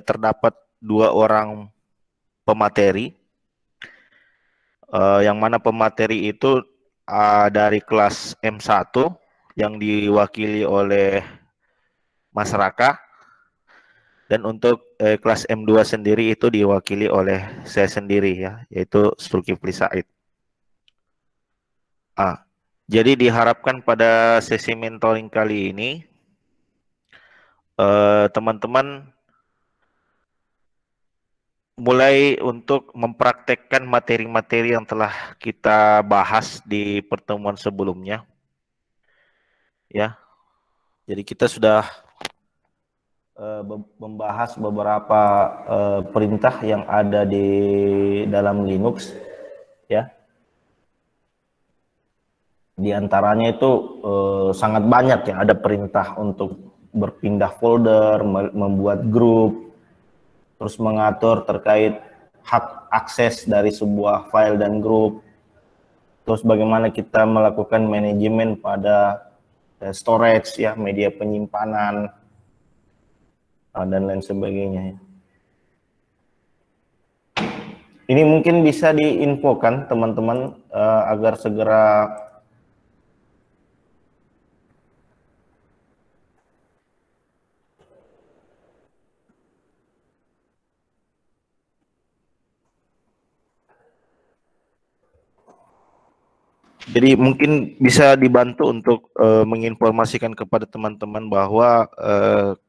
terdapat 2 orang pemateri, yang mana pemateri itu dari kelas M1 yang diwakili oleh Mas Raka, dan untuk kelas M2 sendiri itu diwakili oleh saya sendiri ya, yaitu Zulkifli Said. Jadi diharapkan pada sesi mentoring kali ini teman-teman mulai untuk mempraktekkan materi-materi yang telah kita bahas di pertemuan sebelumnya ya. Jadi kita sudah membahas beberapa perintah yang ada di dalam Linux ya. Di antaranya itu sangat banyak ya, ada perintah untuk berpindah folder, membuat grup, terus mengatur terkait hak akses dari sebuah file dan grup, terus bagaimana kita melakukan manajemen pada storage ya, media penyimpanan dan lain sebagainya ya. Ini mungkin bisa diinfokan teman-teman agar segera jadi mungkin bisa dibantu untuk menginformasikan kepada teman-teman bahwa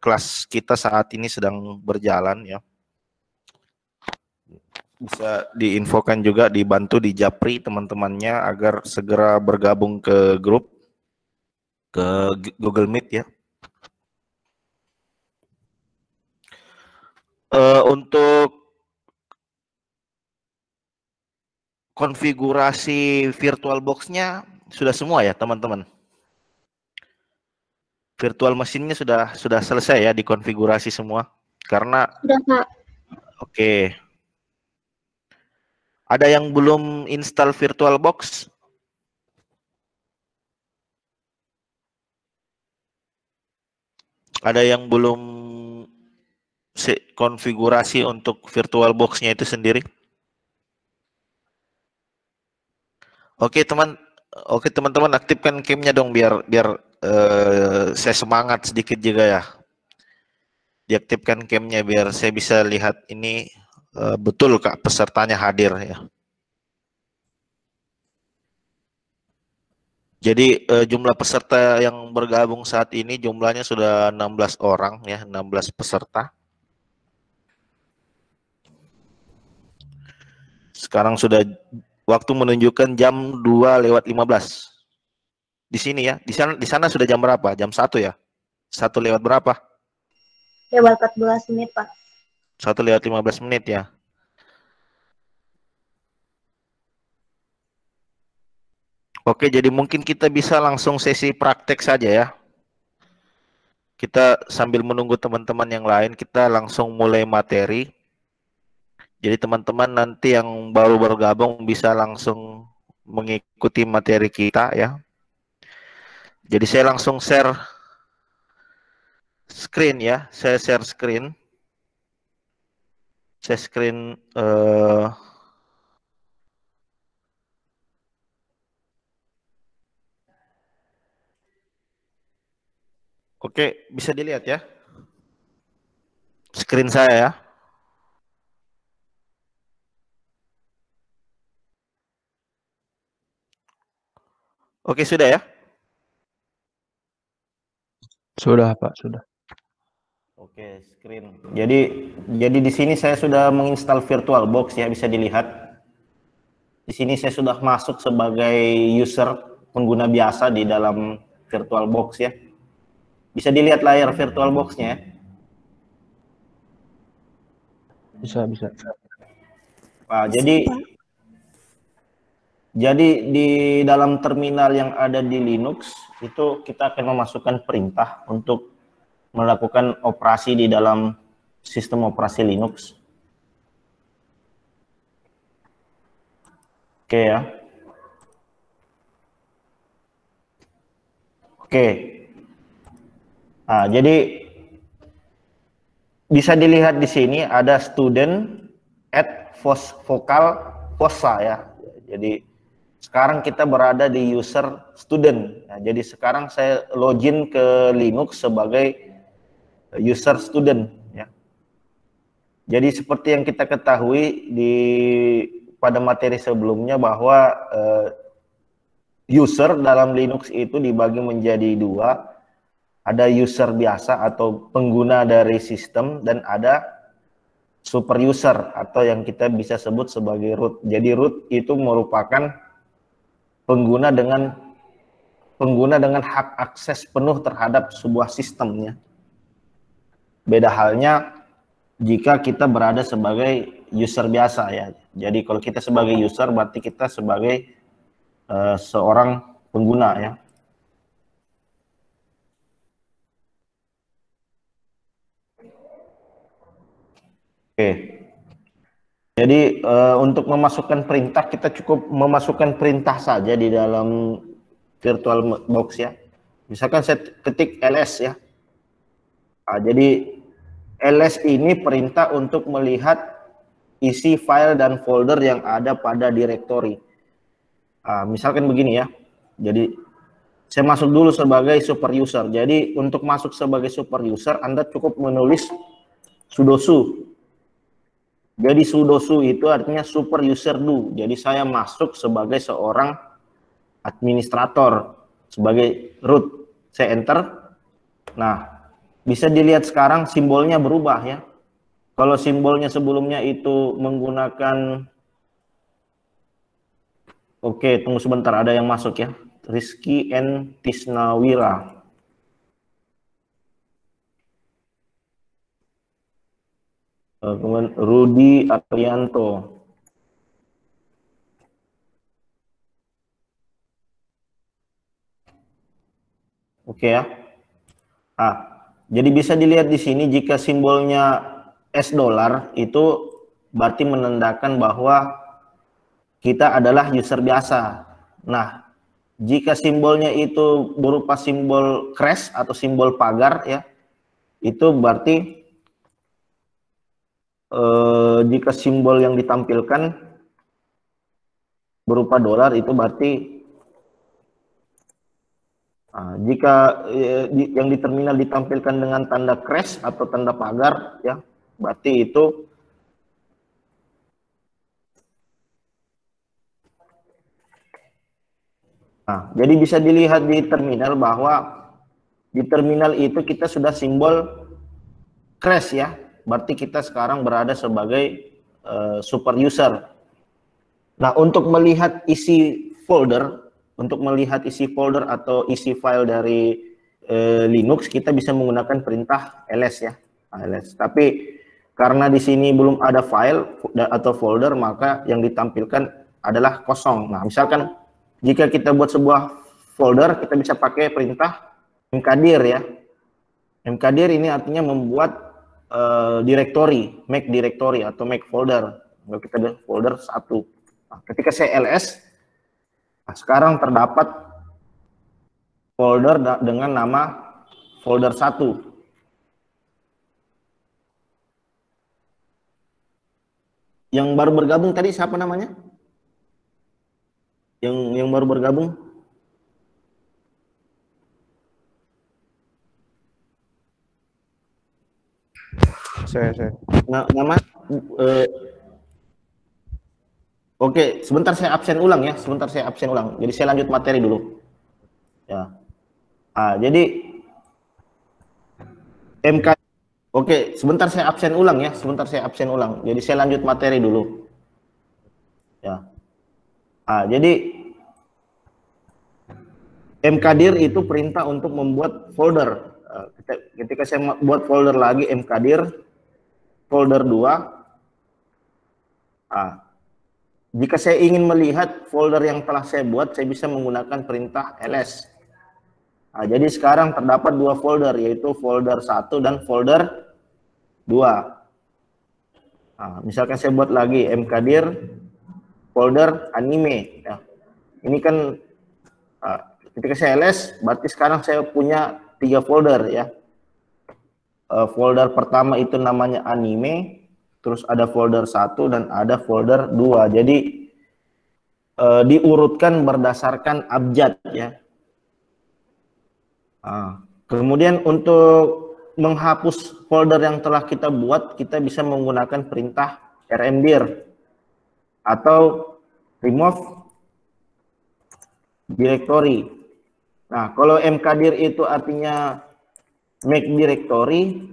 kelas kita saat ini sedang berjalan ya. Bisa diinfokan juga, dibantu di japri teman-temannya agar segera bergabung ke grup, ke Google Meet ya. Untuk konfigurasi VirtualBox-nya sudah semua ya teman-teman. Virtual mesinnya sudah selesai ya dikonfigurasi semua. Karena sudah Pak. Oke. Ada yang belum install VirtualBox? Ada yang belum konfigurasi untuk VirtualBox-nya itu sendiri? Oke teman-teman, aktifkan cam-nya dong biar saya semangat sedikit juga ya. Diaktifkan cam-nya biar saya bisa lihat ini betul Kak pesertanya hadir ya. Jadi jumlah peserta yang bergabung saat ini jumlahnya sudah 16 orang ya, 16 peserta. Sekarang sudah waktu menunjukkan jam 2:15. Di sini ya. Di sana sudah jam berapa? Jam 1 ya? 1 lewat berapa? Lewat 14 menit, Pak. 1 lewat 15 menit ya. Oke, jadi mungkin kita bisa langsung sesi praktek saja ya. Kita sambil menunggu teman-teman yang lain, kita langsung mulai materi. Jadi teman-teman nanti yang baru bergabung bisa langsung mengikuti materi kita ya. Jadi saya langsung share screen ya. Saya share screen. Saya screen Oke, bisa dilihat ya. Screen saya ya. Oke, sudah ya? Sudah, Pak, sudah. Oke, screen. Jadi di sini saya sudah menginstal VirtualBox ya, bisa dilihat. Di sini saya sudah masuk sebagai user pengguna biasa di dalam VirtualBox ya. Bisa dilihat layar VirtualBox-nya ya. Bisa. Jadi di dalam terminal yang ada di Linux itu kita akan memasukkan perintah untuk melakukan operasi di dalam sistem operasi Linux. Oke ya. Oke. Nah, jadi bisa dilihat di sini ada student at vocal fossa ya. Jadi sekarang kita berada di user student. Nah, jadi sekarang saya login ke Linux sebagai user student ya. Jadi seperti yang kita ketahui pada materi sebelumnya bahwa user dalam Linux itu dibagi menjadi dua. Ada user biasa atau pengguna dari sistem dan ada super user atau yang kita bisa sebut sebagai root. Jadi root itu merupakan pengguna dengan hak akses penuh terhadap sebuah sistemnya. Beda halnya jika kita berada sebagai user biasa ya. Jadi kalau kita sebagai user berarti kita sebagai seorang pengguna ya. Oke. Jadi untuk memasukkan perintah kita cukup memasukkan perintah saja di dalam VirtualBox ya. Misalkan saya ketik ls ya. Nah, jadi ls ini perintah untuk melihat isi file dan folder yang ada pada directory. Nah, misalkan begini ya. Jadi saya masuk dulu sebagai super user. Jadi untuk masuk sebagai super user Anda cukup menulis sudo su. Jadi sudo su itu artinya super user do. Jadi saya masuk sebagai seorang administrator, sebagai root. Saya enter. Nah, bisa dilihat sekarang simbolnya berubah ya. Kalau simbolnya sebelumnya itu menggunakan, oke, tunggu sebentar, ada yang masuk ya. Rizky N. Tisnawira. Kemudian Rudi Arianto. Oke ya. Nah, jadi bisa dilihat di sini jika simbolnya $, itu berarti menandakan bahwa kita adalah user biasa. Nah, jika simbolnya itu berupa simbol crash atau simbol pagar ya, itu berarti jika simbol yang ditampilkan berupa $, itu berarti jika yang di terminal ditampilkan dengan tanda crash atau tanda pagar ya, berarti itu jadi bisa dilihat di terminal bahwa di terminal itu kita sudah simbol crash ya. Berarti kita sekarang berada sebagai super user. Nah, untuk melihat isi folder, atau isi file dari Linux, kita bisa menggunakan perintah ls ya, ls. Tapi karena di sini belum ada file atau folder, maka yang ditampilkan adalah kosong. Nah, misalkan jika kita buat sebuah folder, kita bisa pakai perintah mkdir ya. Mkdir ini artinya membuat directory, make directory atau make folder. Kalau kita ada folder 1. Nah, ketika saya ls, sekarang terdapat folder dengan nama folder 1. Yang baru bergabung tadi siapa namanya? Yang baru bergabung? Saya. Nama? Oke, sebentar saya absen ulang ya. Jadi saya lanjut materi dulu. Ya. Jadi MK. Oke, sebentar saya absen ulang ya. Jadi saya lanjut materi dulu. Ya. Jadi mkdir itu perintah untuk membuat folder. Ketika saya buat folder lagi mkdir folder 2. Jika saya ingin melihat folder yang telah saya buat, saya bisa menggunakan perintah ls. Jadi sekarang terdapat 2 folder, yaitu folder 1 dan folder 2. Misalkan saya buat lagi mkdir folder anime. Ya. Ini kan ketika saya ls, berarti sekarang saya punya 3 folder ya. folder pertama itu namanya anime, terus ada folder 1 dan ada folder 2. Jadi diurutkan berdasarkan abjad ya. Kemudian untuk menghapus folder yang telah kita buat, kita bisa menggunakan perintah rmdir atau remove directory. Nah, kalau mkdir itu artinya make directory,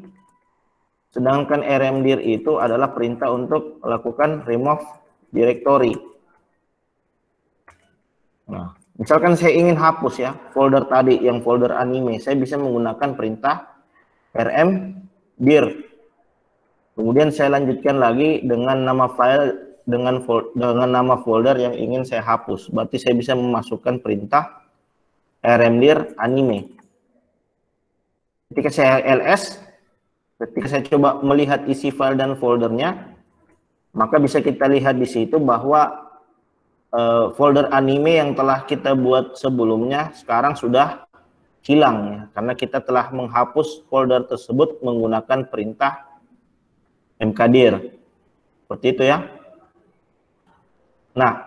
sedangkan rmdir itu adalah perintah untuk melakukan remove directory. Nah, misalkan saya ingin hapus ya folder tadi yang folder anime, saya bisa menggunakan perintah rmdir. Kemudian saya lanjutkan lagi dengan nama file dengan nama folder yang ingin saya hapus. Berarti saya bisa memasukkan perintah rmdir anime. Ketika saya ls, ketika saya coba melihat isi file dan foldernya, maka bisa kita lihat di situ bahwa folder anime yang telah kita buat sebelumnya sekarang sudah hilang ya, karena kita telah menghapus folder tersebut menggunakan perintah mkdir. Seperti itu ya. Nah,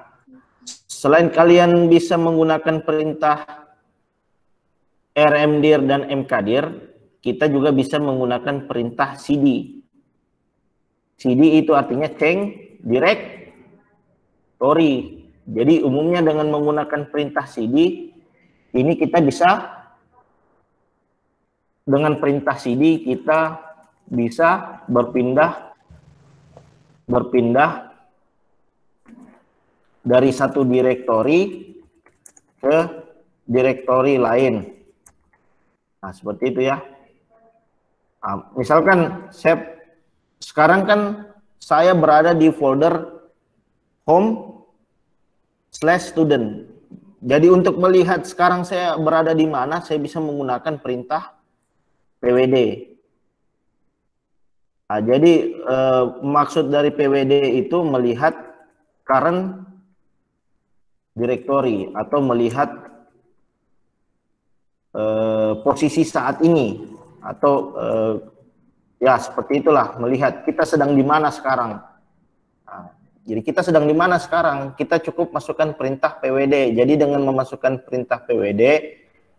selain kalian bisa menggunakan perintah rmdir dan mkdir, kita juga bisa menggunakan perintah cd. cd itu artinya change directory. Jadi umumnya dengan menggunakan perintah cd, ini kita bisa, dengan perintah cd kita bisa berpindah dari satu direktori ke direktori lain. Nah, seperti itu ya. Nah, misalkan sekarang kan saya berada di folder home/student. Jadi untuk melihat sekarang saya berada di mana, saya bisa menggunakan perintah pwd. Nah, jadi maksud dari pwd itu melihat current directory atau melihat posisi saat ini, atau ya seperti itulah, melihat kita sedang di mana sekarang. Jadi kita sedang di mana sekarang, kita cukup masukkan perintah pwd. Jadi dengan memasukkan perintah pwd,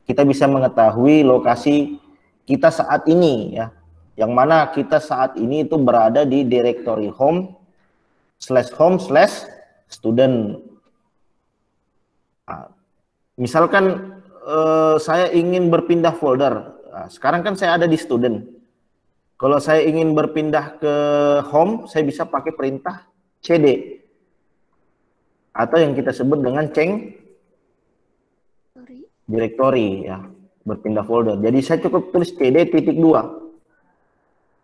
kita bisa mengetahui lokasi kita saat ini ya. Yang mana kita saat ini itu berada di direktori home/student. Nah, misalkan saya ingin berpindah folder. Nah, sekarang kan saya ada di student. Kalau saya ingin berpindah ke home, saya bisa pakai perintah cd atau yang kita sebut dengan change directory ya, berpindah folder. Jadi saya cukup tulis cd.2.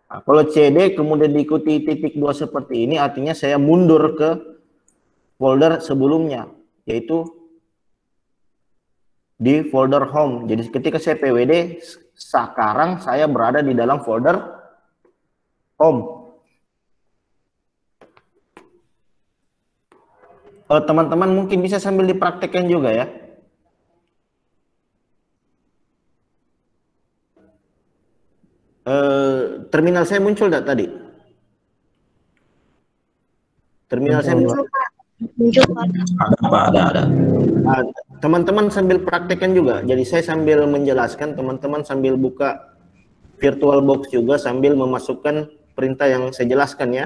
Nah, kalau cd kemudian diikuti .2 seperti ini, artinya saya mundur ke folder sebelumnya, yaitu di folder home. Jadi ketika saya pwd, sekarang saya berada di dalam folder home. Teman-teman mungkin bisa sambil dipraktekkan juga ya. Terminal saya muncul enggak tadi? Terminal saya muncul. Muncul, Pak. Ada. Teman-teman sambil praktekkan juga. Jadi saya sambil menjelaskan, teman-teman sambil buka VirtualBox juga sambil memasukkan perintah yang saya jelaskan ya.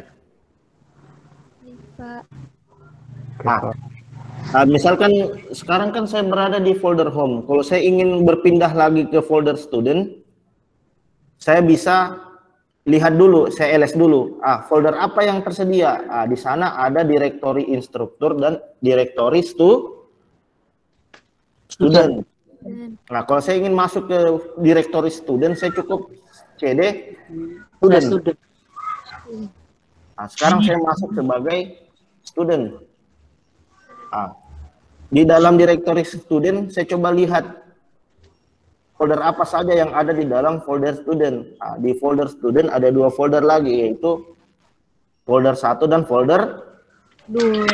Pak. Misalkan sekarang kan saya berada di folder home. Kalau saya ingin berpindah lagi ke folder student, saya bisa lihat dulu, saya ls dulu. Folder apa yang tersedia? Di sana ada direktori instruktur dan direktori student. Nah, kalau saya ingin masuk ke direktori student, saya cukup cd student. Nah, sekarang saya masuk sebagai student. Di dalam direktori student, saya coba lihat folder apa saja yang ada di dalam folder student. Di folder student ada 2 folder lagi, yaitu folder 1 dan folder 2.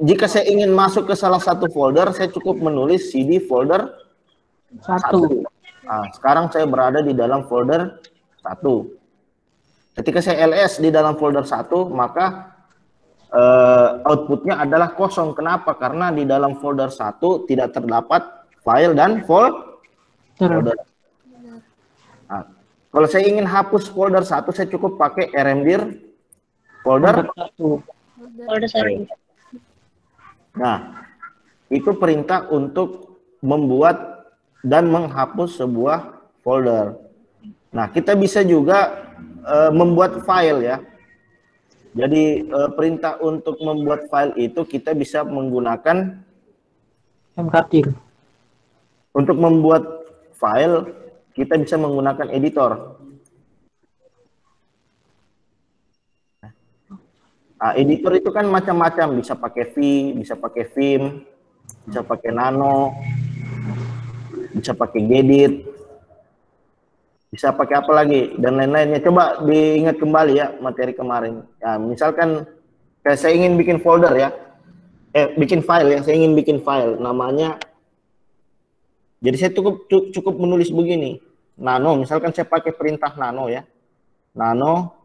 Jika saya ingin masuk ke salah satu folder, saya cukup menulis cd folder 1. Nah, sekarang saya berada di dalam folder 1. Ketika saya ls di dalam folder 1, maka outputnya adalah kosong. Kenapa? Karena di dalam folder 1 tidak terdapat file dan folder. Nah, kalau saya ingin hapus folder 1, saya cukup pakai rmdir folder 1. Folder 1. Nah, itu perintah untuk membuat dan menghapus sebuah folder. Nah, kita bisa juga membuat file ya. Jadi perintah untuk membuat file itu kita bisa menggunakan mkdir. Untuk membuat file kita bisa menggunakan editor. Nah, editor itu kan macam-macam, bisa pakai V, bisa pakai Vim, bisa pakai Nano, bisa pakai Gedit, bisa pakai apa lagi dan lain-lainnya. Coba diingat kembali ya materi kemarin. Ya, misalkan saya ingin bikin folder ya, bikin file ya, saya ingin bikin file namanya. Jadi saya cukup menulis begini, nano. Misalkan saya pakai perintah nano ya, nano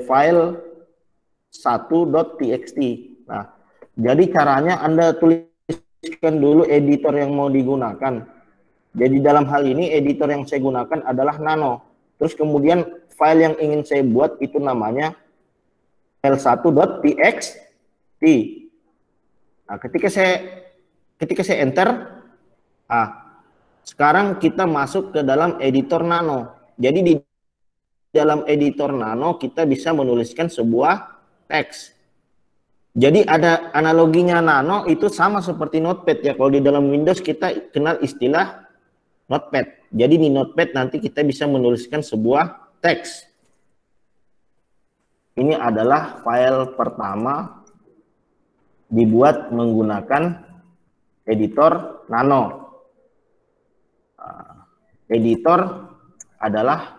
file 1.txt. Nah, jadi caranya Anda tuliskan dulu editor yang mau digunakan. Jadi dalam hal ini editor yang saya gunakan adalah Nano. Terus kemudian file yang ingin saya buat itu namanya file1.txt. Nah, ketika saya enter, sekarang kita masuk ke dalam editor Nano. Jadi di dalam editor Nano kita bisa menuliskan sebuah teks. Jadi ada analoginya Nano itu sama seperti Notepad ya. Kalau di dalam Windows kita kenal istilah Notepad. Jadi di Notepad nanti kita bisa menuliskan sebuah teks. Ini adalah file pertama dibuat menggunakan editor Nano. Editor adalah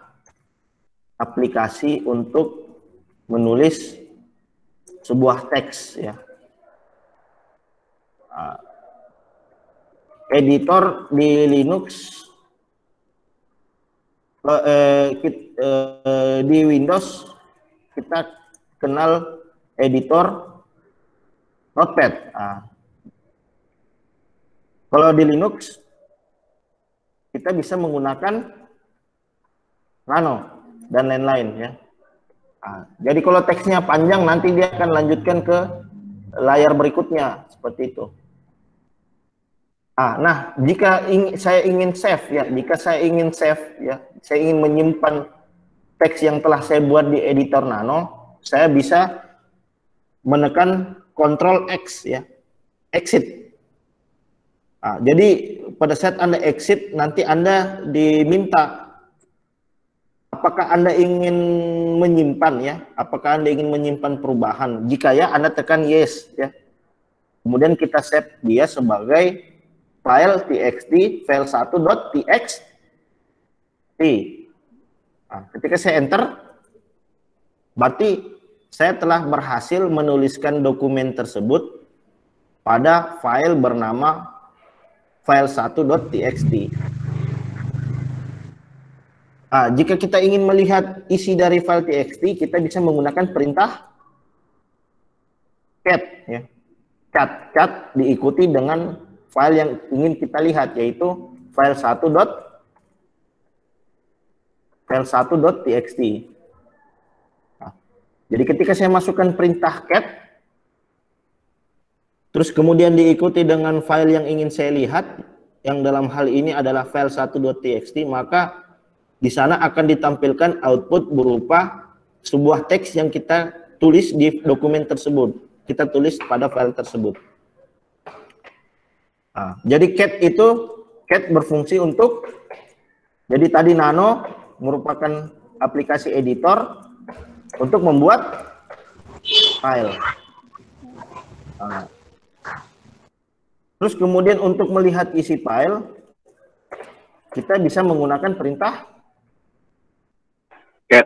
aplikasi untuk menulis sebuah teks ya. Editor di Linux, di Windows kita kenal editor Notepad. Kalau di Linux kita bisa menggunakan Nano dan lain-lain ya. Jadi kalau teksnya panjang nanti dia akan lanjutkan ke layar berikutnya seperti itu. Nah, jika saya ingin save ya, saya ingin menyimpan teks yang telah saya buat di editor Nano, saya bisa menekan Ctrl X ya, exit. Jadi pada saat Anda exit nanti Anda diminta apakah Anda ingin menyimpan ya, apakah Anda ingin menyimpan perubahan. Jika ya, Anda tekan yes ya. Kemudian kita save dia sebagai file txt file1.txt. Ketika saya enter, berarti saya telah berhasil menuliskan dokumen tersebut pada file bernama file1.txt. Jika kita ingin melihat isi dari file txt, kita bisa menggunakan perintah cat ya. Cat diikuti dengan file yang ingin kita lihat, yaitu file1.txt. Jadi ketika saya masukkan perintah cat, terus kemudian diikuti dengan file yang ingin saya lihat, yang dalam hal ini adalah file1.txt, maka di sana akan ditampilkan output berupa sebuah teks yang kita tulis di dokumen tersebut. Kita tulis pada file tersebut. Jadi cat berfungsi untuk, jadi tadi Nano merupakan aplikasi editor untuk membuat file. Terus kemudian untuk melihat isi file, kita bisa menggunakan perintah cat.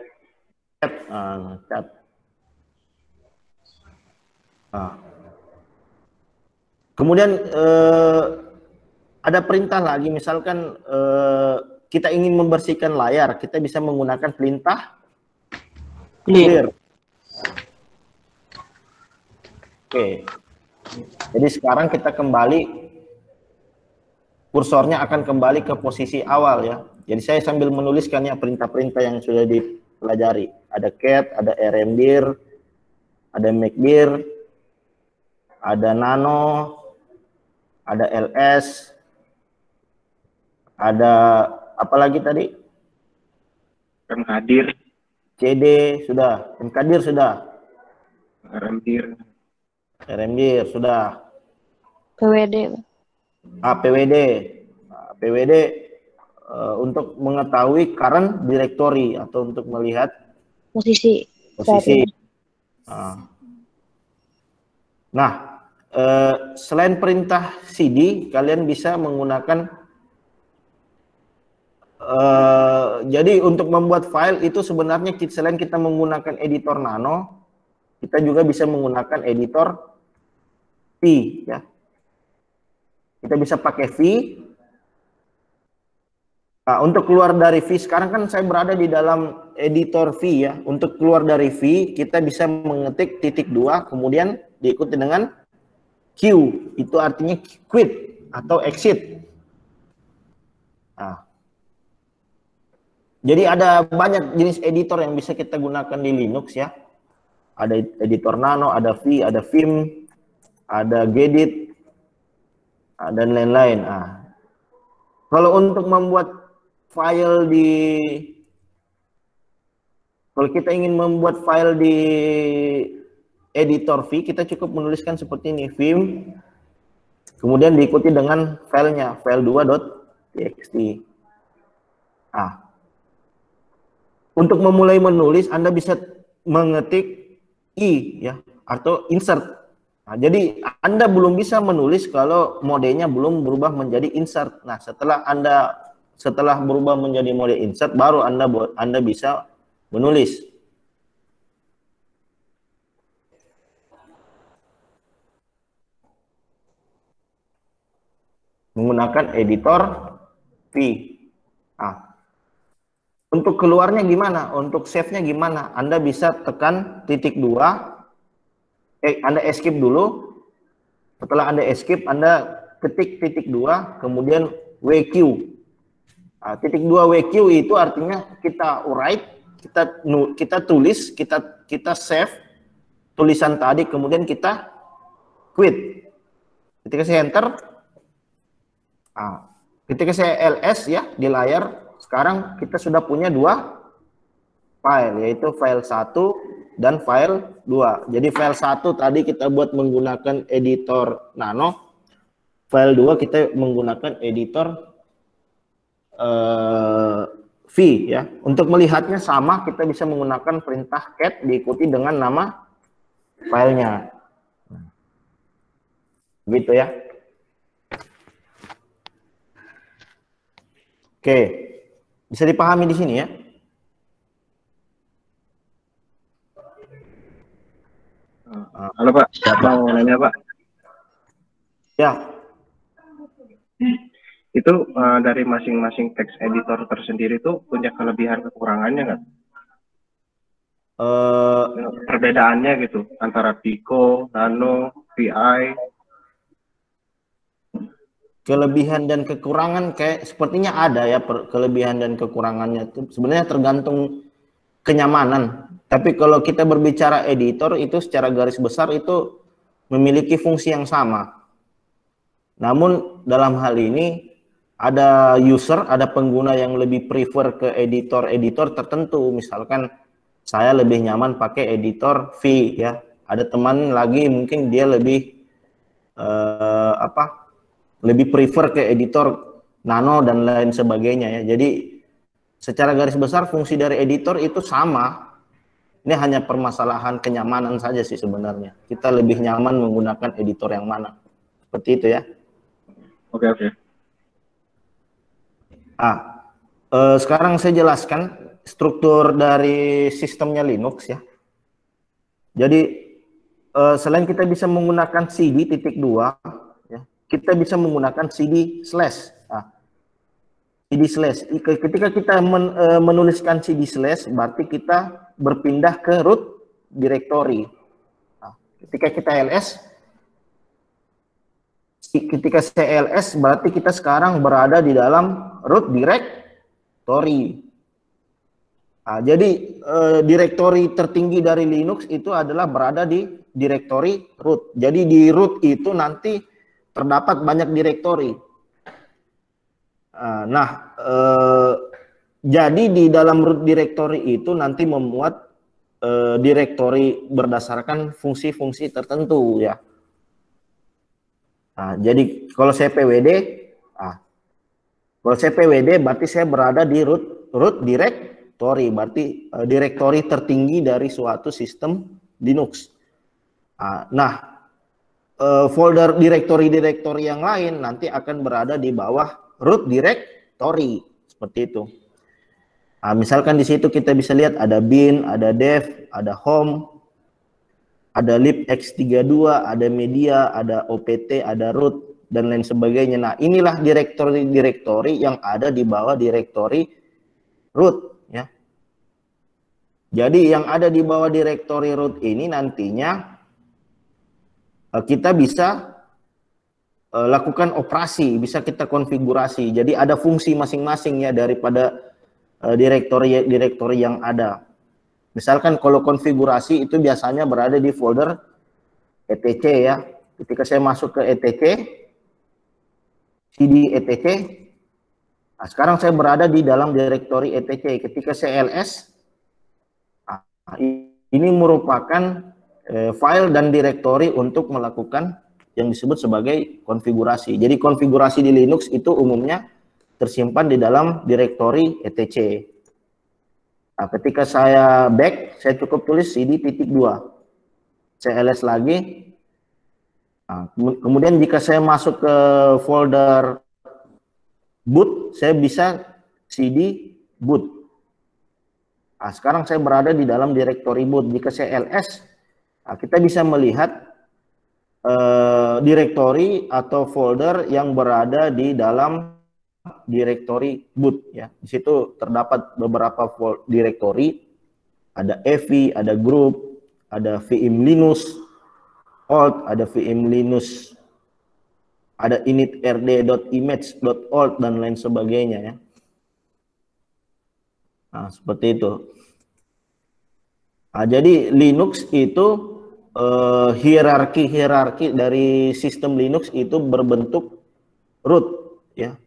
Kemudian ada perintah lagi, misalkan kita ingin membersihkan layar, kita bisa menggunakan perintah clear. Oke. Jadi sekarang kita kembali, kursornya akan kembali ke posisi awal ya. Jadi saya sambil menuliskan ya perintah-perintah yang sudah dipelajari. Ada cat, ada rmdir, ada macdir, ada nano, ada ls, ada apa lagi tadi? Mkadir, cd sudah, mkadir sudah, rmdir, sudah, PWD. PWD. Nah, PWD untuk mengetahui current directory atau untuk melihat Posisi. posisi. Nah, selain perintah cd, kalian bisa menggunakan jadi untuk membuat file itu sebenarnya selain kita menggunakan editor nano, kita juga bisa menggunakan editor V ya. Kita bisa pakai V. Nah, untuk keluar dari V, sekarang kan saya berada di dalam editor V ya. Untuk keluar dari V, kita bisa mengetik *2, kemudian diikuti dengan Q. Itu artinya quit atau exit. Nah, jadi ada banyak jenis editor yang bisa kita gunakan di Linux ya. Ada editor nano, ada V, ada Vim, ada gedit, dan lain-lain. Nah, kalau untuk membuat file kalau kita ingin membuat file di editor V, kita cukup menuliskan seperti ini, vim, kemudian diikuti dengan filenya, file2.txt. Nah, untuk memulai menulis, Anda bisa mengetik I ya, atau insert. Nah, jadi Anda belum bisa menulis kalau modenya belum berubah menjadi insert. Nah, setelah berubah menjadi mode insert, baru Anda bisa menulis. Menggunakan editor V. Nah, untuk keluarnya gimana? Untuk save-nya gimana? Anda bisa tekan *2. Anda escape dulu. Setelah Anda escape, Anda ketik *2, kemudian WQ. Nah, *2 WQ itu artinya kita write, kita tulis, kita save tulisan tadi, kemudian kita quit. Ketika saya enter, ketika saya ls ya di layar, sekarang kita sudah punya 2 file, yaitu file 1 dan file 2. Jadi file 1 tadi kita buat menggunakan editor nano, file 2 kita menggunakan editor V ya. Untuk melihatnya sama, kita bisa menggunakan perintah cat diikuti dengan nama filenya. Gitu ya. Oke. Bisa dipahami di sini ya. Halo Pak, mau nanya Pak. Ya. Itu dari masing-masing text editor tersendiri itu punya kelebihan kekurangannya nggak? Perbedaannya gitu antara Pico, Nano, VI. Kelebihan dan kekurangan kayak sepertinya ada ya, kelebihan dan kekurangannya itu sebenarnya tergantung kenyamanan. Tapi kalau kita berbicara editor itu secara garis besar itu memiliki fungsi yang sama. Namun dalam hal ini ada user, ada pengguna yang lebih prefer ke editor-editor tertentu. Misalkan saya lebih nyaman pakai editor V ya. Ada teman lagi mungkin dia lebih lebih prefer ke editor nano dan lain sebagainya ya. Jadi secara garis besar fungsi dari editor itu sama. Ini hanya permasalahan kenyamanan saja sih sebenarnya. Kita lebih nyaman menggunakan editor yang mana. Seperti itu ya. Oke. Sekarang saya jelaskan struktur dari sistemnya Linux ya. Jadi selain kita bisa menggunakan cd *2 ya, kita bisa menggunakan cd slash. Nah, cd slash. Ketika kita menuliskan cd slash, berarti kita berpindah ke root directory. Nah, ketika kita ls, berarti kita sekarang berada di dalam root directory. Nah, jadi direktori tertinggi dari Linux itu adalah berada di direktori root. Jadi di root itu nanti terdapat banyak direktori. Nah, jadi di dalam root directory itu nanti memuat direktori berdasarkan fungsi-fungsi tertentu ya. Nah, jadi kalau saya PWD, berarti saya berada di root directory, berarti direktori tertinggi dari suatu sistem Linux. Nah, folder direktori yang lain nanti akan berada di bawah root directory, seperti itu. Nah, misalkan di situ kita bisa lihat ada bin, ada dev, ada home, ada libx32, ada media, ada opt, ada root, dan lain sebagainya. Nah, inilah direktori yang ada di bawah direktori root ya. Jadi yang ada di bawah direktori root ini nantinya kita bisa lakukan operasi, bisa kita konfigurasi. Jadi ada fungsi masing-masing ya daripada direktori yang ada. Misalkan kalau konfigurasi itu biasanya berada di folder etc ya. Ketika saya masuk ke etc, cd etc, nah sekarang saya berada di dalam direktori etc. Ketika saya ls, ini merupakan file dan direktori untuk melakukan yang disebut sebagai konfigurasi. Jadi konfigurasi di Linux itu umumnya tersimpan di dalam direktori etc. Nah, ketika saya back, saya cukup tulis cd.2. Saya ls lagi. Nah, kemudian jika saya masuk ke folder boot, saya bisa cd boot. Nah, sekarang saya berada di dalam direktori boot. Jika saya ls, nah, kita bisa melihat direktori atau folder yang berada di dalam direktori boot ya. Di situ terdapat beberapa direktori, ada evi, ada group, ada vim linux alt, ada vim linux, ada initrd.image.alt dan lain sebagainya ya. Nah, seperti itu. Nah, jadi Linux itu hierarki dari sistem Linux itu berbentuk root ya.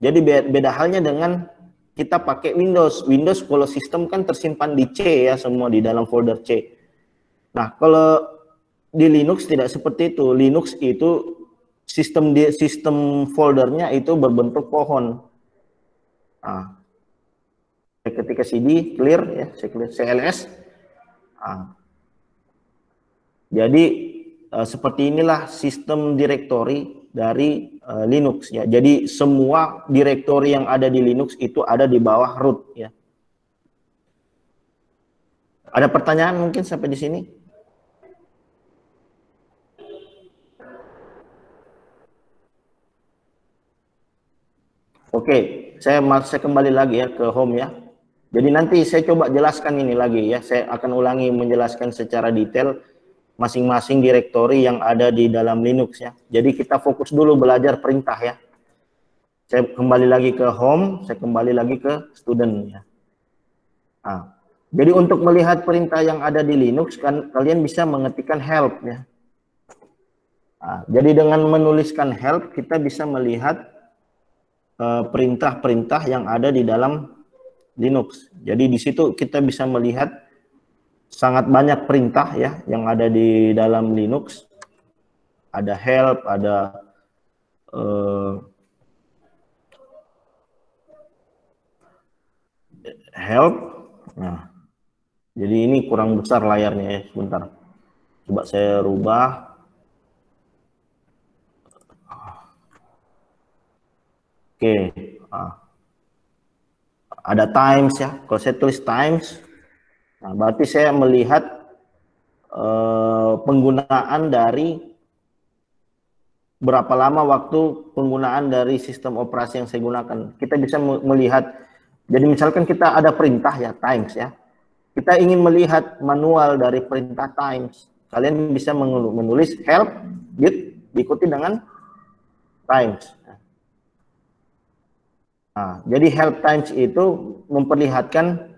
Jadi beda halnya dengan kita pakai Windows. Windows kalau sistem kan tersimpan di C ya, semua di dalam folder C. Nah, kalau di Linux tidak seperti itu. Linux itu sistem foldernya itu berbentuk pohon. Nah, ketika cd clear ya, saya clear CLS. Nah, jadi seperti inilah sistem direktori dari Linux ya. Jadi semua direktori yang ada di Linux itu ada di bawah root ya. Ada pertanyaan mungkin sampai di sini? Oke, saya kembali lagi ya ke home ya. Jadi nanti saya coba jelaskan ini lagi ya. Saya akan ulangi menjelaskan secara detail masing-masing direktori yang ada di dalam Linux ya. Jadi kita fokus dulu belajar perintah ya. Saya kembali lagi ke home, saya kembali lagi ke student ya. Nah, jadi untuk melihat perintah yang ada di Linux kan kalian bisa mengetikkan help ya. Nah, jadi dengan menuliskan help kita bisa melihat perintah-perintah yang ada di dalam Linux. Jadi di situ kita bisa melihat sangat banyak perintah ya yang ada di dalam Linux. Ada help, ada help. Nah, jadi ini kurang besar layarnya ya, sebentar. Coba saya rubah. Oke. Ada times ya. Kalau saya tulis times, nah, berarti saya melihat penggunaan dari berapa lama waktu penggunaan dari sistem operasi yang saya gunakan. Kita bisa melihat, jadi misalkan kita ada perintah ya, times ya. Kita ingin melihat manual dari perintah times. Kalian bisa menulis help git diikuti dengan times. Nah, jadi help times itu memperlihatkan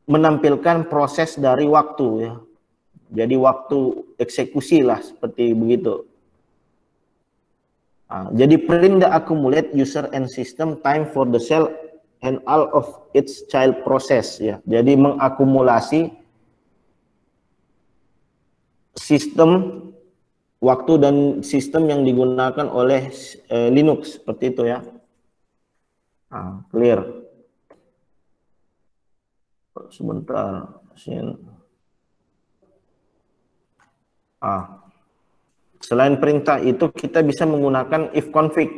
menampilkan proses dari waktu ya. Jadi waktu eksekusi lah seperti begitu. Nah, jadi print the accumulate user and system time for the cell and all of its child process ya. Jadi mengakumulasi sistem waktu dan sistem yang digunakan oleh Linux seperti itu ya. Nah, clear. Sebentar. Selain perintah itu kita bisa menggunakan if config.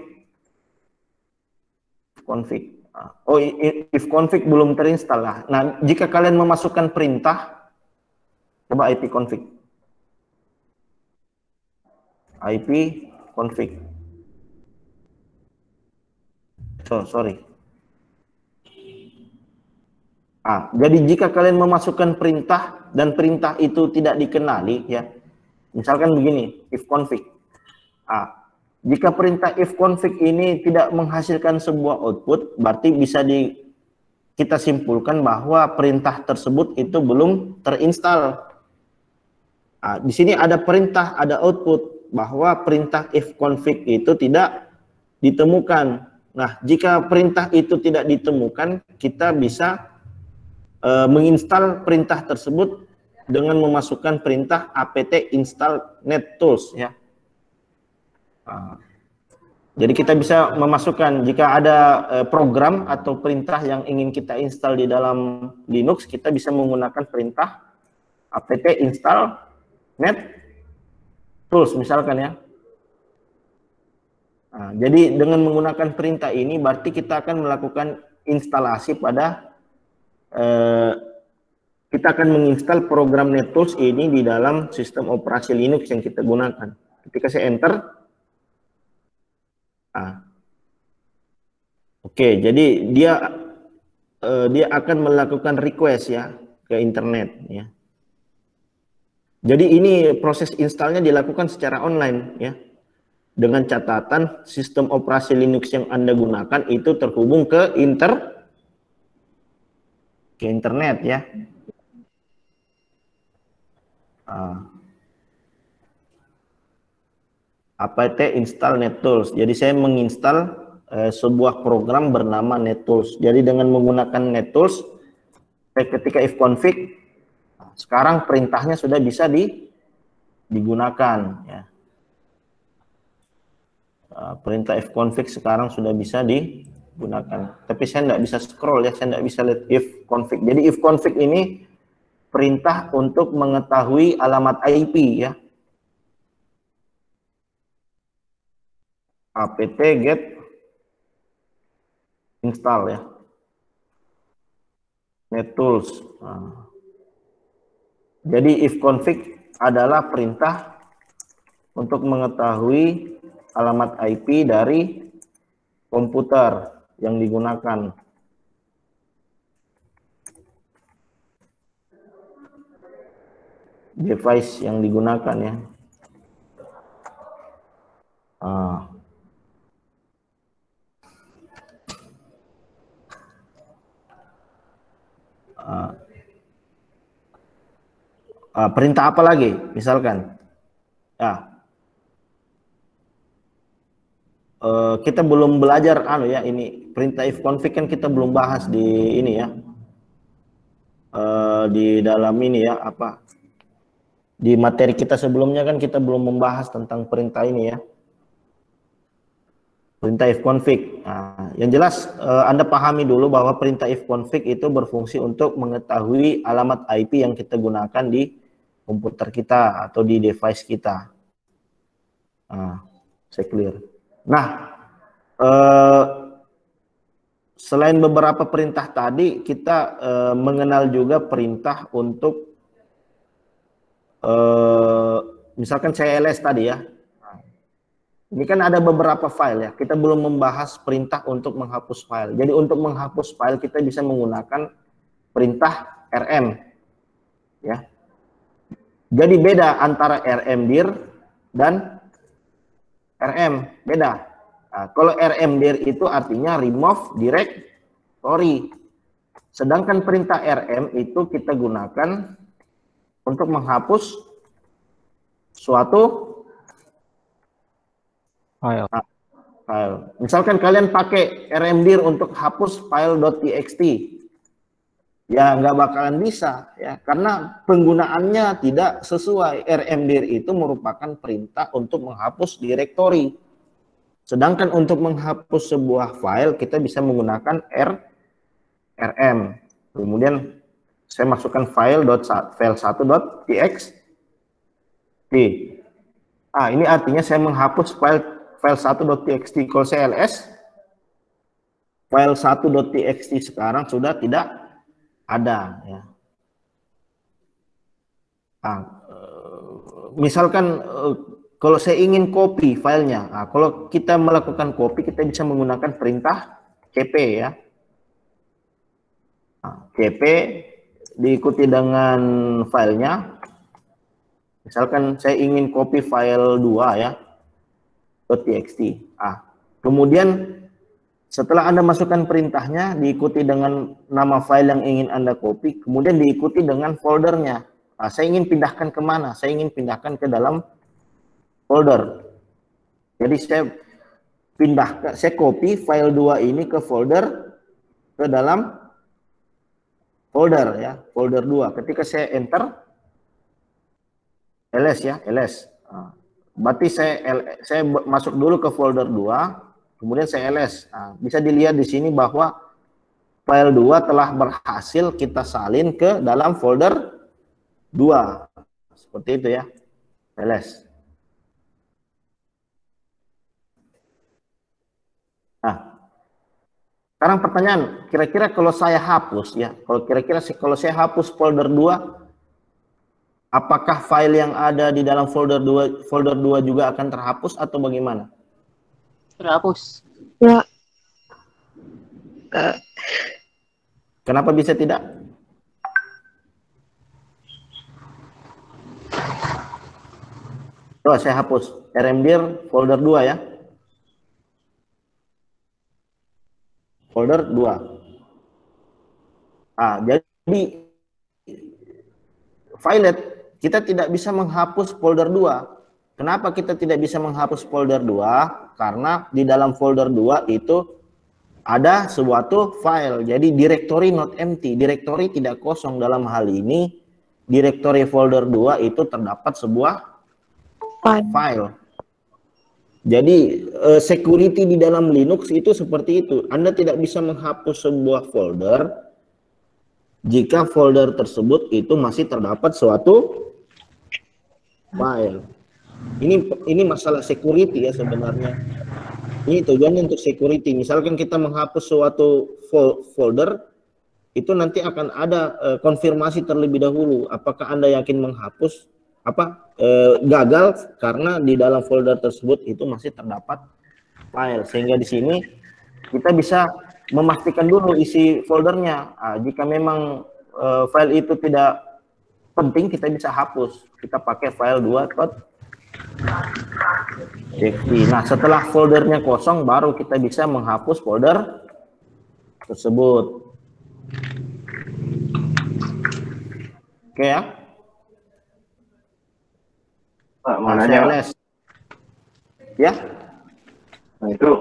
If config belum terinstall lah. Nah, jika kalian memasukkan perintah, coba ip config. IP config. Sorry. Jadi jika kalian memasukkan perintah dan perintah itu tidak dikenali ya. Misalkan begini, if config. Jika perintah if config ini tidak menghasilkan sebuah output, berarti bisa kita simpulkan bahwa perintah tersebut itu belum terinstall. Di sini ada perintah, ada output, bahwa perintah if config itu tidak ditemukan. Nah, jika perintah itu tidak ditemukan, kita bisa menginstal perintah tersebut dengan memasukkan perintah apt install nettools ya. Jadi kita bisa memasukkan jika ada program atau perintah yang ingin kita install di dalam Linux, kita bisa menggunakan perintah apt install nettools misalkan ya. Jadi dengan menggunakan perintah ini berarti kita akan melakukan instalasi pada kita akan menginstal program nettools ini di dalam sistem operasi Linux yang kita gunakan. Ketika saya enter, oke, jadi dia akan melakukan request ya ke internet ya. Jadi ini proses installnya dilakukan secara online ya. Dengan catatan sistem operasi Linux yang Anda gunakan itu terhubung ke internet ya. apt install nettools. Jadi saya menginstal sebuah program bernama nettools. Jadi dengan menggunakan nettools, ketika if config, sekarang perintahnya sudah bisa digunakan ya. Perintah if config sekarang sudah bisa digunakan. Tapi saya tidak bisa scroll ya, saya tidak bisa lihat if config. Jadi if config ini perintah untuk mengetahui alamat IP ya. apt get install ya. nettools. Jadi if config adalah perintah untuk mengetahui alamat IP dari komputer yang digunakan. Device yang digunakan ya. Perintah apa lagi? Misalkan, kita belum belajar ini perintah if config kan kita belum bahas di ini ya, di dalam ini ya di materi kita sebelumnya kan kita belum membahas tentang perintah ini ya, perintah if config. Yang jelas Anda pahami dulu bahwa perintah if config itu berfungsi untuk mengetahui alamat IP yang kita gunakan di komputer kita atau di device kita. Saya clear. Nah, selain beberapa perintah tadi, kita mengenal juga perintah untuk misalkan CLS tadi ya. Ini kan ada beberapa file ya. Kita belum membahas perintah untuk menghapus file. Jadi untuk menghapus file kita bisa menggunakan perintah rm. Ya. Jadi beda antara rmdir dan rm, beda. Nah, kalau rmdir itu artinya remove directory. Sedangkan perintah rm itu kita gunakan untuk menghapus suatu file. Misalkan kalian pakai rmdir untuk hapus file.txt, ya nggak bakalan bisa ya, karena penggunaannya tidak sesuai. Rmdir itu merupakan perintah untuk menghapus direktori. Sedangkan untuk menghapus sebuah file kita bisa menggunakan rm. Kemudian saya masukkan file1.txt. Ini artinya saya menghapus file1.txt. Kalau CLS file1.txt sekarang sudah tidak ada ya. Misalkan kalau saya ingin copy filenya, kalau kita melakukan copy kita bisa menggunakan perintah cp ya. Cp diikuti dengan filenya. Misalkan saya ingin copy file 2 ya, .txt. Kemudian setelah Anda masukkan perintahnya, diikuti dengan nama file yang ingin Anda copy, kemudian diikuti dengan foldernya. Saya ingin pindahkan kemana? Saya ingin pindahkan ke dalam folder. Jadi saya pindahkan, saya copy file 2 ini ke folder, ke dalam folder ya, folder 2. Ketika saya enter ls ya, ls. Berarti saya masuk dulu ke folder 2, kemudian saya ls. Bisa dilihat di sini bahwa file 2 telah berhasil kita salin ke dalam folder 2. Seperti itu ya, ls. Sekarang pertanyaan, kira-kira kalau saya hapus ya, kalau saya hapus folder 2, apakah file yang ada di dalam folder 2 juga akan terhapus atau bagaimana? Terhapus. Ya. Kenapa bisa tidak? Coba saya hapus rmdir folder 2 ya. Folder 2. Jadi filet kita tidak bisa menghapus folder 2. Kenapa kita tidak bisa menghapus folder 2? Karena di dalam folder 2 itu ada suatu file. Jadi directory not empty, directory tidak kosong. Dalam hal ini directory folder 2 itu terdapat sebuah file. Jadi security di dalam Linux itu seperti itu. Anda tidak bisa menghapus sebuah folder jika folder tersebut itu masih terdapat suatu file. Ini masalah security ya sebenarnya. Ini tujuannya untuk security. Misalkan kita menghapus suatu folder, itu nanti akan ada konfirmasi terlebih dahulu. Apakah Anda yakin menghapus gagal karena di dalam folder tersebut itu masih terdapat file. Sehingga di sini kita bisa memastikan dulu isi foldernya. Jika memang file itu tidak penting, kita bisa hapus. Kita pakai file 2.txt. Nah, setelah foldernya kosong, baru kita bisa menghapus folder tersebut. Oke ya. Pak, mau nanya. Ya. Nah itu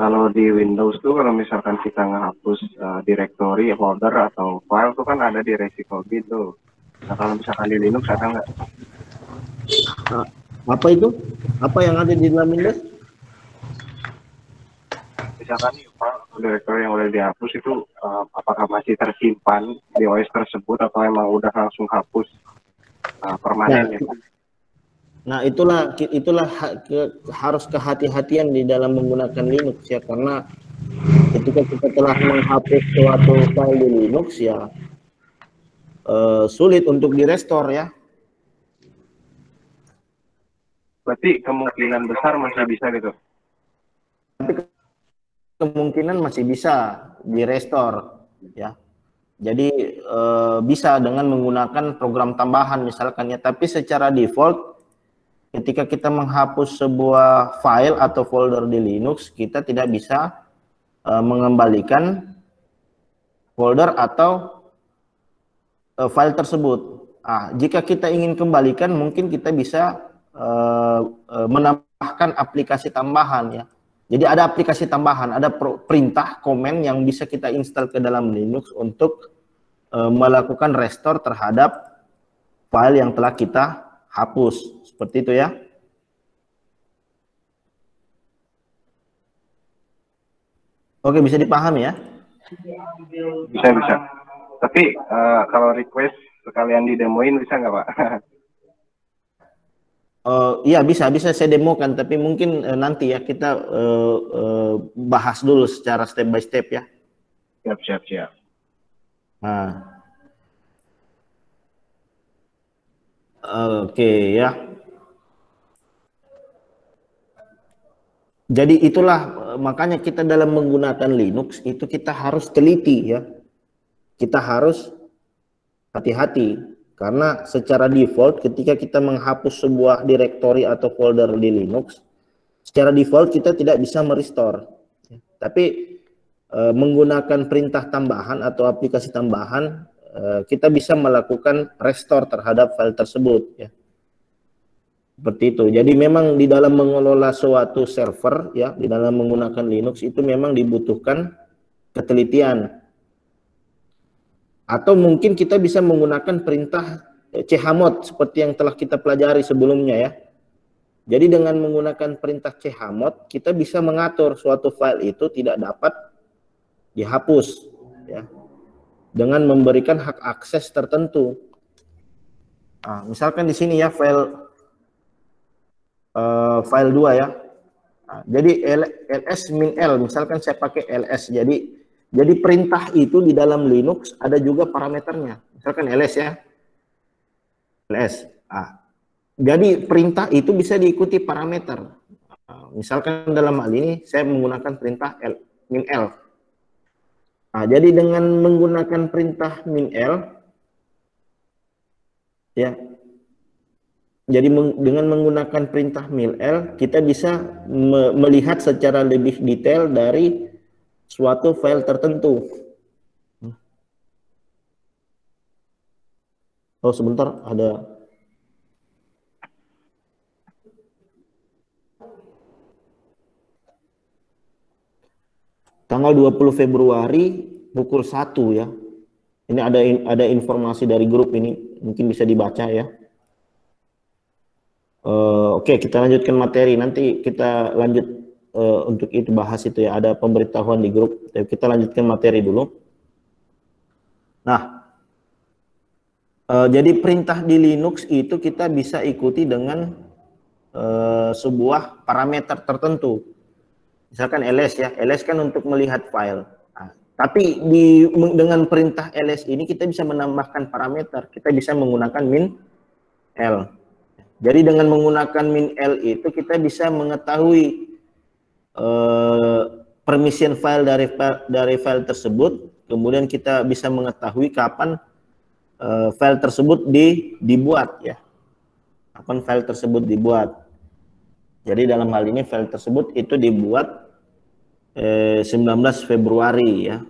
kalau di Windows tuh kalau misalkan kita ngehapus directory, folder atau file tuh kan ada di resiko gitu. Nah kalau misalkan di Linux ada nggak? Apa itu? Apa yang ada di dalam Windows? Misalkan directory yang udah dihapus itu apakah masih tersimpan di OS tersebut atau emang udah langsung hapus permanen ya? Nah, itulah harus kehati-hatian di dalam menggunakan Linux ya, karena ketika kita telah menghapus suatu file di Linux ya sulit untuk direstore ya. Berarti kemungkinan besar masih bisa gitu. Tapi kemungkinan masih bisa di restore ya. Jadi bisa dengan menggunakan program tambahan misalkan ya, tapi secara default ketika kita menghapus sebuah file atau folder di Linux, kita tidak bisa mengembalikan folder atau file tersebut. Jika kita ingin kembalikan, mungkin kita bisa menambahkan aplikasi tambahan ya. Jadi ada aplikasi tambahan, ada perintah komen yang bisa kita install ke dalam Linux untuk melakukan restore terhadap file yang telah kita hapus. Seperti itu ya. Oke, bisa dipahami ya? Bisa. Tapi kalau request sekalian didemoin bisa nggak Pak? Iya bisa saya demokan, tapi mungkin nanti ya kita bahas dulu secara step by step ya. Siap. Nah, oke ya. Jadi itulah makanya kita dalam menggunakan Linux itu kita harus teliti ya. Kita harus hati-hati. Karena secara default ketika kita menghapus sebuah directory atau folder di Linux, secara default kita tidak bisa merestore. Tapi menggunakan perintah tambahan atau aplikasi tambahan, kita bisa melakukan restore terhadap file tersebut. Ya. Seperti itu. Jadi memang di dalam mengelola suatu server, ya, di dalam menggunakan Linux itu memang dibutuhkan ketelitian. Atau mungkin kita bisa menggunakan perintah chmod seperti yang telah kita pelajari sebelumnya ya. Jadi dengan menggunakan perintah chmod kita bisa mengatur suatu file itu tidak dapat dihapus ya. Dengan memberikan hak akses tertentu. Misalkan di sini ya file 2 ya. Jadi ls-l misalkan saya pakai ls. Jadi perintah itu di dalam Linux ada juga parameternya. Misalkan ls ya. ls. Jadi perintah itu bisa diikuti parameter. Misalkan dalam hal ini saya menggunakan perintah min-l. Jadi dengan menggunakan perintah min-l ya. Jadi dengan menggunakan perintah min-l kita bisa melihat secara lebih detail dari suatu file tertentu. Oh sebentar, ada tanggal 20 Februari pukul 1 ya. Ini ada informasi dari grup ini, mungkin bisa dibaca ya. Oke, kita lanjutkan materi. Nanti kita lanjut untuk itu bahas itu ya, ada pemberitahuan di grup. Kita lanjutkan materi dulu. Nah, jadi perintah di Linux itu kita bisa ikuti dengan sebuah parameter tertentu. Misalkan ls ya, ls kan untuk melihat file. Tapi dengan perintah ls ini kita bisa menambahkan parameter. Kita bisa menggunakan min-l. Jadi dengan menggunakan min-l itu kita bisa mengetahui permission file dari file tersebut, kemudian kita bisa mengetahui kapan file tersebut dibuat ya, kapan file tersebut dibuat. Jadi dalam hal ini file tersebut itu dibuat 19 Februari ya.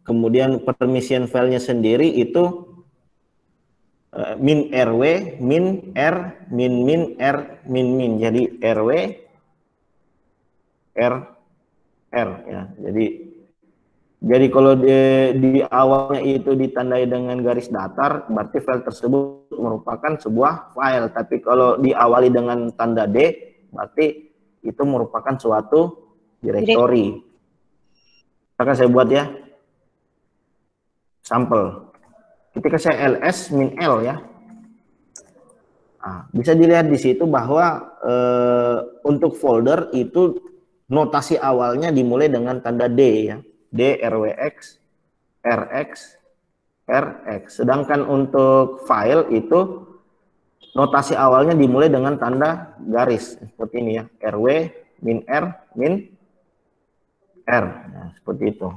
Kemudian permission filenya sendiri itu min rw, min r, min r, min. Jadi rw, r ya. Jadi kalau di awalnya itu ditandai dengan garis datar, berarti file tersebut merupakan sebuah file. Tapi kalau diawali dengan tanda D, berarti itu merupakan suatu directory. Akan saya buat ya sampel. Ketika saya ls min-l ya, bisa dilihat di situ bahwa untuk folder itu notasi awalnya dimulai dengan tanda D ya, D, RWX, RX, RX. Sedangkan untuk file itu notasi awalnya dimulai dengan tanda garis seperti ini ya, RW min R min R. Nah, seperti itu.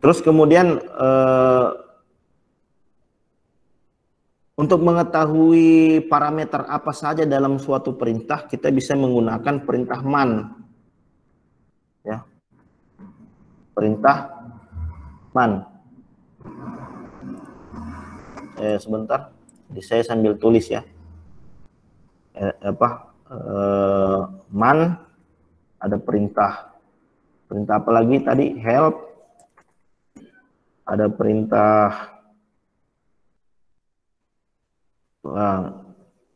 Terus kemudian untuk mengetahui parameter apa saja dalam suatu perintah, kita bisa menggunakan perintah man. Ya. Perintah man. Sebentar, saya sambil tulis ya. Man, ada perintah apa lagi tadi? Help, ada perintah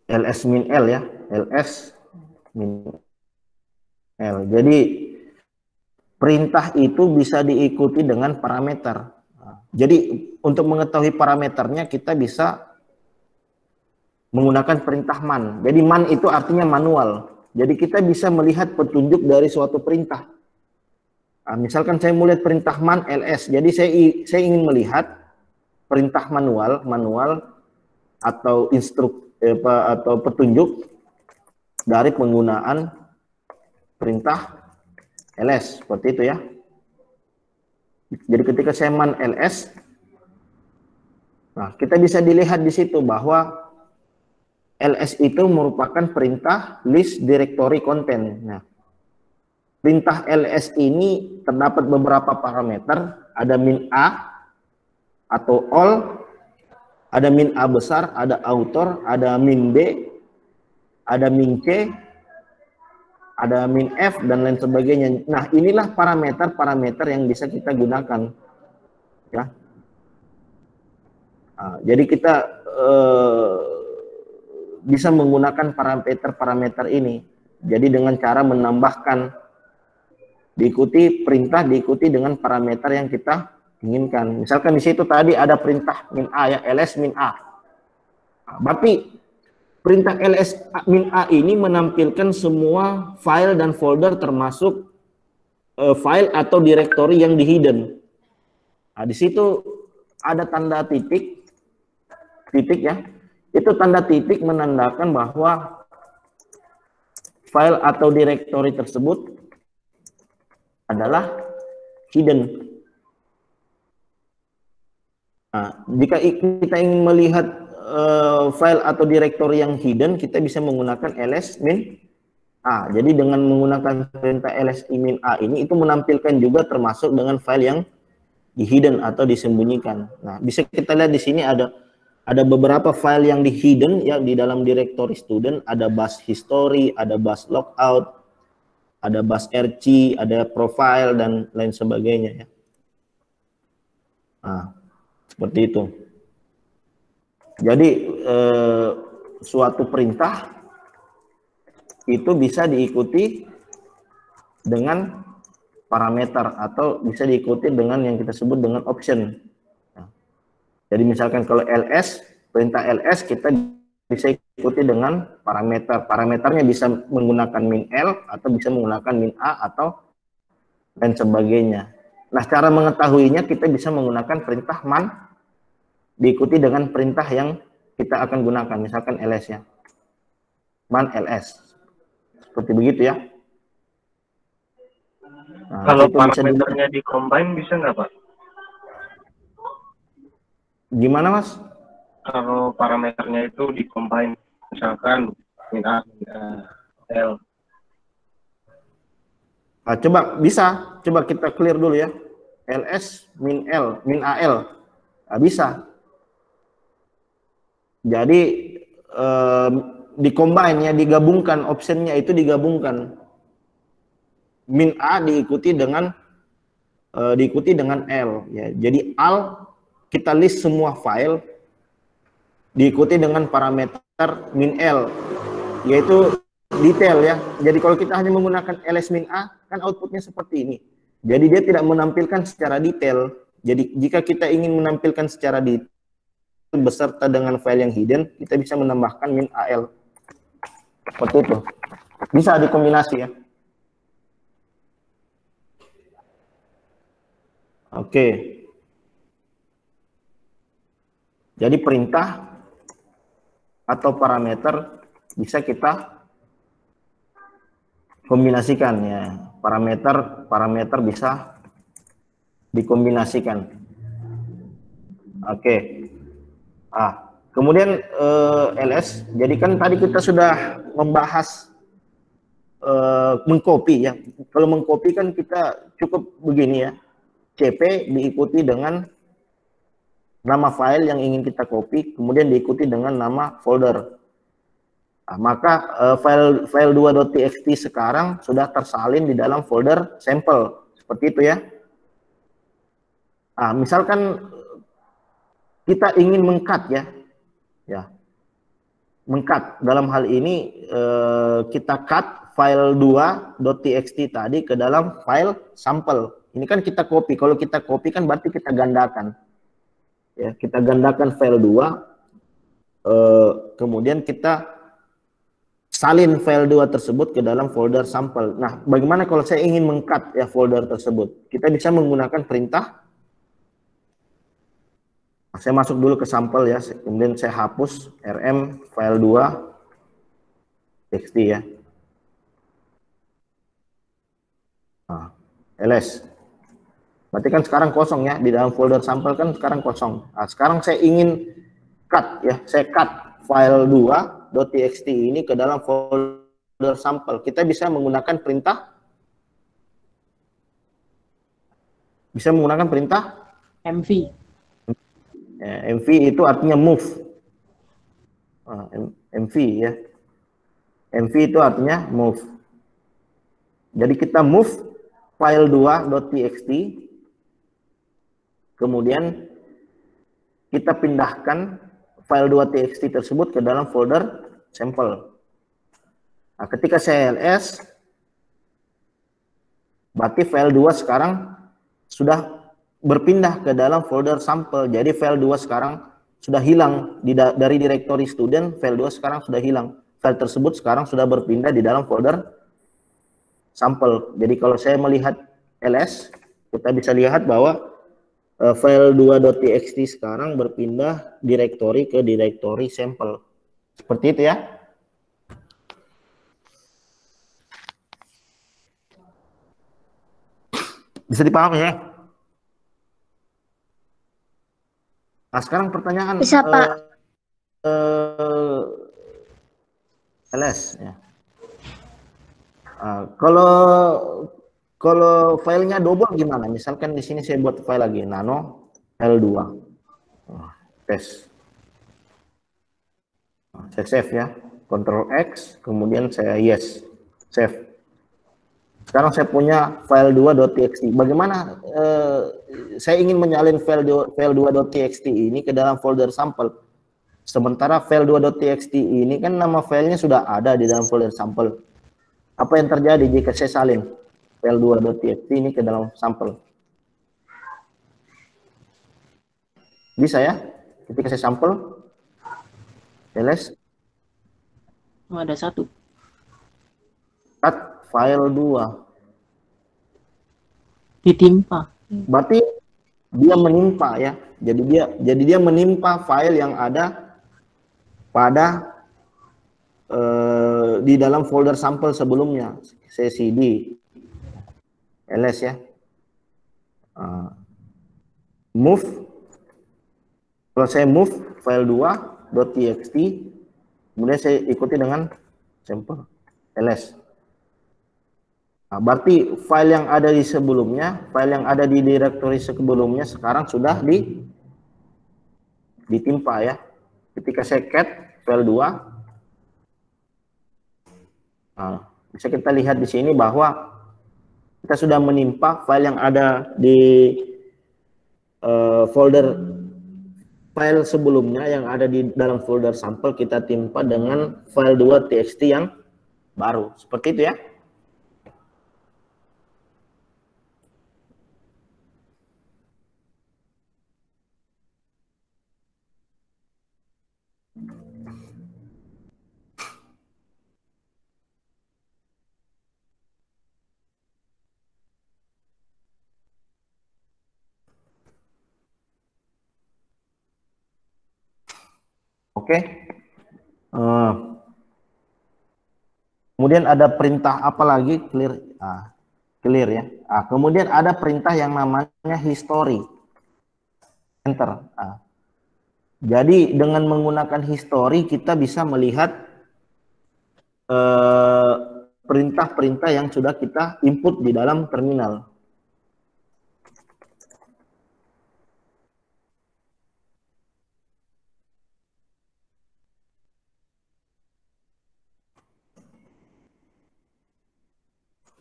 ls min l ya, ls min l. Jadi perintah itu bisa diikuti dengan parameter. Jadi untuk mengetahui parameternya kita bisa menggunakan perintah man. Jadi man itu artinya manual. Jadi kita bisa melihat petunjuk dari suatu perintah. Nah, misalkan saya melihat perintah man ls. Jadi saya ingin melihat perintah manual atau atau petunjuk dari penggunaan perintah ls seperti itu ya. Jadi ketika saya man ls, nah kita bisa dilihat di situ bahwa ls itu merupakan perintah list directory content. Nah, perintah ls ini terdapat beberapa parameter, ada min a atau all, ada min a besar, ada author, ada min b, ada min c, ada min f, dan lain sebagainya. Nah, inilah parameter-parameter yang bisa kita gunakan. Ya. Nah, jadi kita bisa menggunakan parameter-parameter ini. Jadi dengan cara menambahkan, perintah diikuti dengan parameter yang kita inginkan. Misalkan di situ tadi ada perintah min a ya, ls min a. Nah, berarti perintah ls min a ini menampilkan semua file dan folder termasuk file atau directory yang di hidden. Nah, di situ ada tanda titik ya. Itu tanda titik menandakan bahwa file atau directory tersebut adalah hidden. Nah, jika kita ingin melihat file atau directory yang hidden, kita bisa menggunakan ls min a. Jadi dengan menggunakan perintah ls min a ini, itu menampilkan juga termasuk dengan file yang di hidden atau disembunyikan. Nah, bisa kita lihat di sini ada beberapa file yang di hidden ya, di dalam directory student. Ada bus history, ada bus logout, ada bus rc, ada profile, dan lain sebagainya ya. Nah, seperti itu. Jadi suatu perintah itu bisa diikuti dengan parameter atau bisa diikuti dengan yang kita sebut dengan option. Jadi misalkan kalau ls, perintah ls kita bisa ikuti dengan parameter. Parameternya bisa menggunakan min l atau bisa menggunakan min a atau dan sebagainya. Nah, cara mengetahuinya kita bisa menggunakan perintah man diikuti dengan perintah yang kita akan gunakan. Misalkan ls ya. Man ls. Seperti begitu ya. Nah, kalau parameternya di combine bisa nggak, Pak? Gimana, Mas? Kalau parameternya itu di combine, misalkan min a, l. Nah, coba kita clear dulu ya. ls min l, min al. Nah, bisa. Jadi di combine ya, digabungkan, optionnya itu digabungkan. Min a diikuti dengan l ya. Jadi al kita list semua file diikuti dengan parameter min l, yaitu detail ya. Jadi kalau kita hanya menggunakan ls min a, kan outputnya seperti ini. Jadi dia tidak menampilkan secara detail. Jadi jika kita ingin menampilkan secara detail beserta dengan file yang hidden, kita bisa menambahkan min al. Seperti itu. Bisa dikombinasi ya. Oke. Jadi perintah atau parameter bisa kita kombinasikan ya. Parameter bisa dikombinasikan. Oke. Kemudian ls. Jadi kan tadi kita sudah membahas mengcopy ya. Kalau mengcopy kan kita cukup begini ya. CP diikuti dengan nama file yang ingin kita copy, kemudian diikuti dengan nama folder. Maka file 2.txt sekarang sudah tersalin di dalam folder sampel. Seperti itu ya. Misalkan kita ingin meng-cut ya. Meng-cut. Dalam hal ini kita cut file 2.txt tadi ke dalam file sampel. Ini kan kita copy. Kalau kita copy kan berarti kita gandakan. Ya, kita gandakan file 2, kemudian kita salin file 2 tersebut ke dalam folder sampel. Nah, bagaimana kalau saya ingin meng-cut ya folder tersebut? Kita bisa menggunakan perintah. Saya masuk dulu ke sampel ya, kemudian saya hapus rm file 2 txt ya. ls. Berarti kan sekarang kosong ya, di dalam folder sampel kan sekarang kosong. Sekarang saya ingin cut ya, saya cut file 2.txt ini ke dalam folder sampel. Kita bisa menggunakan perintah. Bisa menggunakan perintah mv. MV itu artinya move. MV ya. MV itu artinya move. Jadi kita move file 2.txt, kemudian kita pindahkan file 2.txt tersebut ke dalam folder sampel. Ketika saya ls, berarti file 2 sekarang sudah berpindah ke dalam folder sampel. Jadi file 2 sekarang sudah hilang dari direktori student. File 2 sekarang sudah hilang. File tersebut sekarang sudah berpindah di dalam folder sampel. Jadi kalau saya melihat ls, kita bisa lihat bahwa file 2.txt sekarang berpindah direktori ke direktori sampel. Seperti itu ya. Bisa dipahami ya? Nah, sekarang pertanyaan Bisa, Pak. ls ya. Kalau filenya double gimana? Misalkan di sini saya buat file lagi nano L2. Paste. Saya save ya. Ctrl X, kemudian saya yes. Save. Sekarang saya punya file 2.txt. Bagaimana saya ingin menyalin file 2.txt ini ke dalam folder sampel. Sementara file 2.txt ini kan nama filenya sudah ada di dalam folder sampel. Apa yang terjadi jika saya salin file 2.txt ini ke dalam sampel? Bisa ya? Ketika saya sampel, ls. Ada satu. Cut file 2. Ditimpa. Berarti dia menimpa ya. Jadi dia menimpa file yang ada pada di dalam folder sampel sebelumnya. Saya cd ls ya. Move. Kalau saya move file 2.txt, kemudian saya ikuti dengan sampel ls. Berarti file yang ada di sebelumnya, file yang ada di direktori sebelumnya sekarang sudah ditimpa ya. Ketika saya cat file 2, bisa kita lihat di sini bahwa kita sudah menimpa file yang ada di folder file sebelumnya yang ada di dalam folder sampel, kita timpa dengan file 2.txt yang baru. Seperti itu ya. Oke. Kemudian ada perintah apa lagi? Clear. Clear ya. Kemudian ada perintah yang namanya history. Enter. Jadi dengan menggunakan history kita bisa melihat perintah-perintah yang sudah kita input di dalam terminal.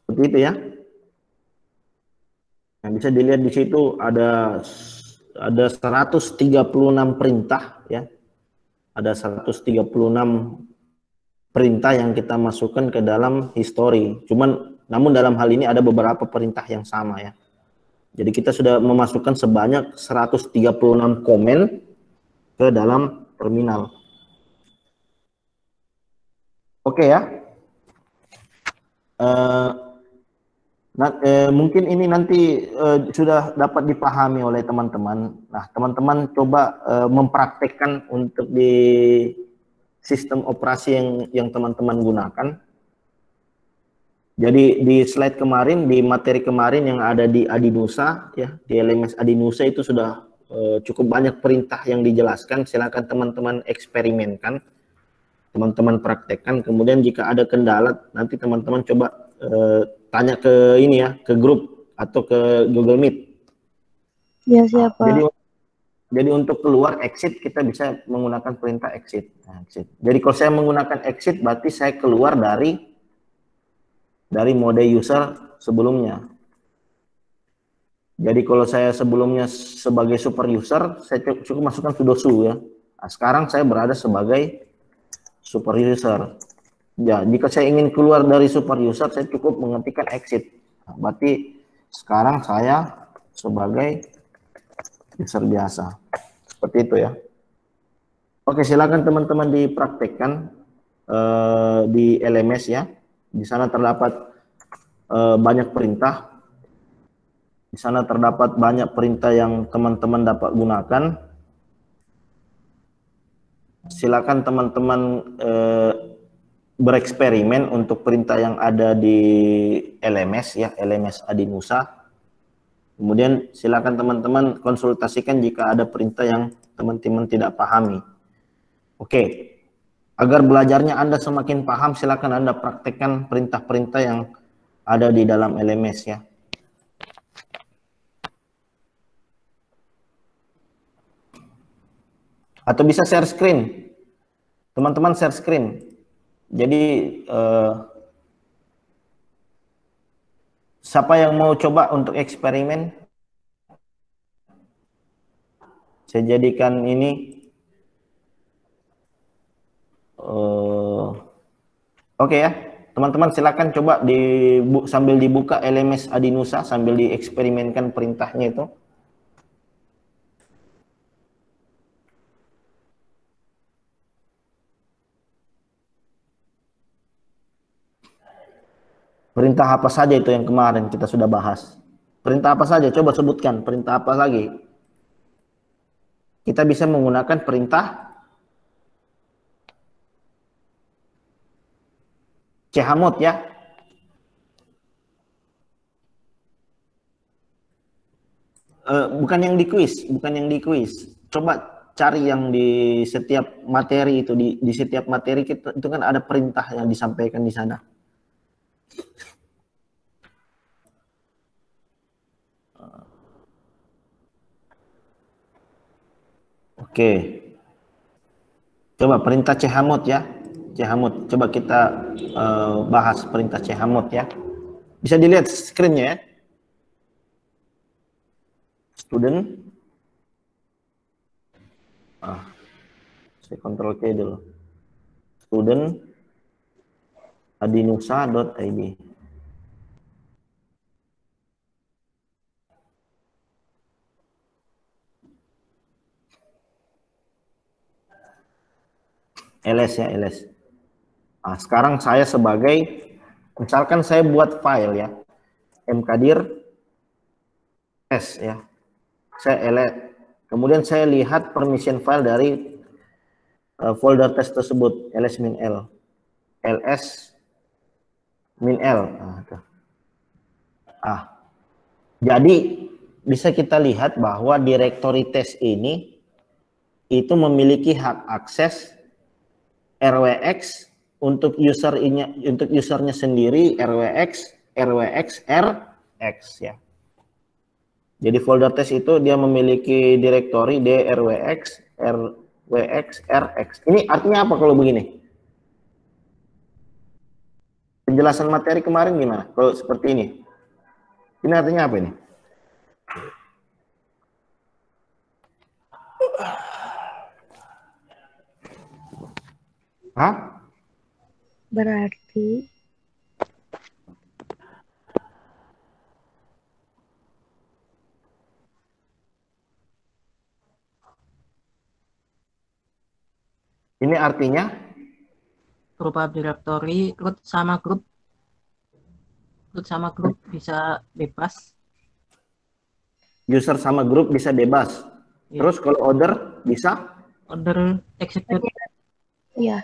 Seperti itu ya. Nah, bisa dilihat di situ ada 136 perintah ya. Ada 136 perintah yang kita masukkan ke dalam history. Namun dalam hal ini ada beberapa perintah yang sama ya. Jadi kita sudah memasukkan sebanyak 136 komen ke dalam terminal. Oke ya. Mungkin ini nanti sudah dapat dipahami oleh teman-teman. Nah, teman-teman coba mempraktekkan untuk di sistem operasi yang teman-teman gunakan. Jadi di slide kemarin, di materi kemarin yang ada di Adinusa, ya, di LMS Adinusa itu sudah cukup banyak perintah yang dijelaskan. Silakan teman-teman eksperimenkan, teman-teman praktekkan. Kemudian jika ada kendala, nanti teman-teman coba tanya ke ini ya, ke grup atau ke Google Meet. Ya, siapa? Jadi untuk keluar exit kita bisa menggunakan perintah exit. Exit. Jadi kalau saya menggunakan exit berarti saya keluar dari mode user sebelumnya. Jadi kalau saya sebelumnya sebagai super user, saya cukup masukkan sudo su ya. Nah, sekarang saya berada sebagai super user. Ya, jika saya ingin keluar dari super user, saya cukup mengetikkan exit. Nah, berarti sekarang saya sebagai user biasa. Seperti itu ya. Oke, silakan teman-teman dipraktekkan di LMS ya. Di sana terdapat banyak perintah. Di sana terdapat banyak perintah yang teman-teman dapat gunakan. Silakan teman-teman bereksperimen untuk perintah yang ada di LMS ya, LMS Adinusa. Kemudian silakan teman-teman konsultasikan jika ada perintah yang teman-teman tidak pahami. Oke. Agar belajarnya Anda semakin paham, silakan Anda praktekkan perintah-perintah yang ada di dalam LMS ya. Atau bisa share screen. Teman-teman share screen. Jadi siapa yang mau coba untuk eksperimen? Saya jadikan ini. Oke ya, teman-teman silakan coba sambil dibuka LMS Adinusa sambil dieksperimenkan perintahnya itu. Perintah apa saja itu yang kemarin kita sudah bahas? Perintah apa saja? Coba sebutkan perintah apa lagi? Kita bisa menggunakan perintah chmod ya. Bukan yang di quiz, bukan yang di quiz. Coba cari yang di setiap materi itu, di setiap materi kita itu kan ada perintah yang disampaikan di sana. Oke. Coba perintah chmod ya. Chmod. Coba kita bahas perintah chmod ya. Bisa dilihat screen-nya ya. Student. Saya Ctrl K dulu. Student adinusa.id. ls ya, ls. Nah, sekarang saya misalkan saya buat file ya, mkdir s ya, kemudian saya lihat permission file dari folder test tersebut, ls min l, ls min l. Jadi bisa kita lihat bahwa directory test ini itu memiliki hak akses RWX untuk usernya sendiri, RWX, RX ya. Jadi folder test itu dia memiliki directory DRWX, RX. Ini artinya apa kalau begini? Penjelasan materi kemarin gimana? Kalau seperti ini. Ini artinya apa ini? Hah? Berarti ini artinya Berupa directory, root sama grup bisa bebas. user sama grup bisa bebas. Ya. Terus kalau order bisa? Order execute. iya,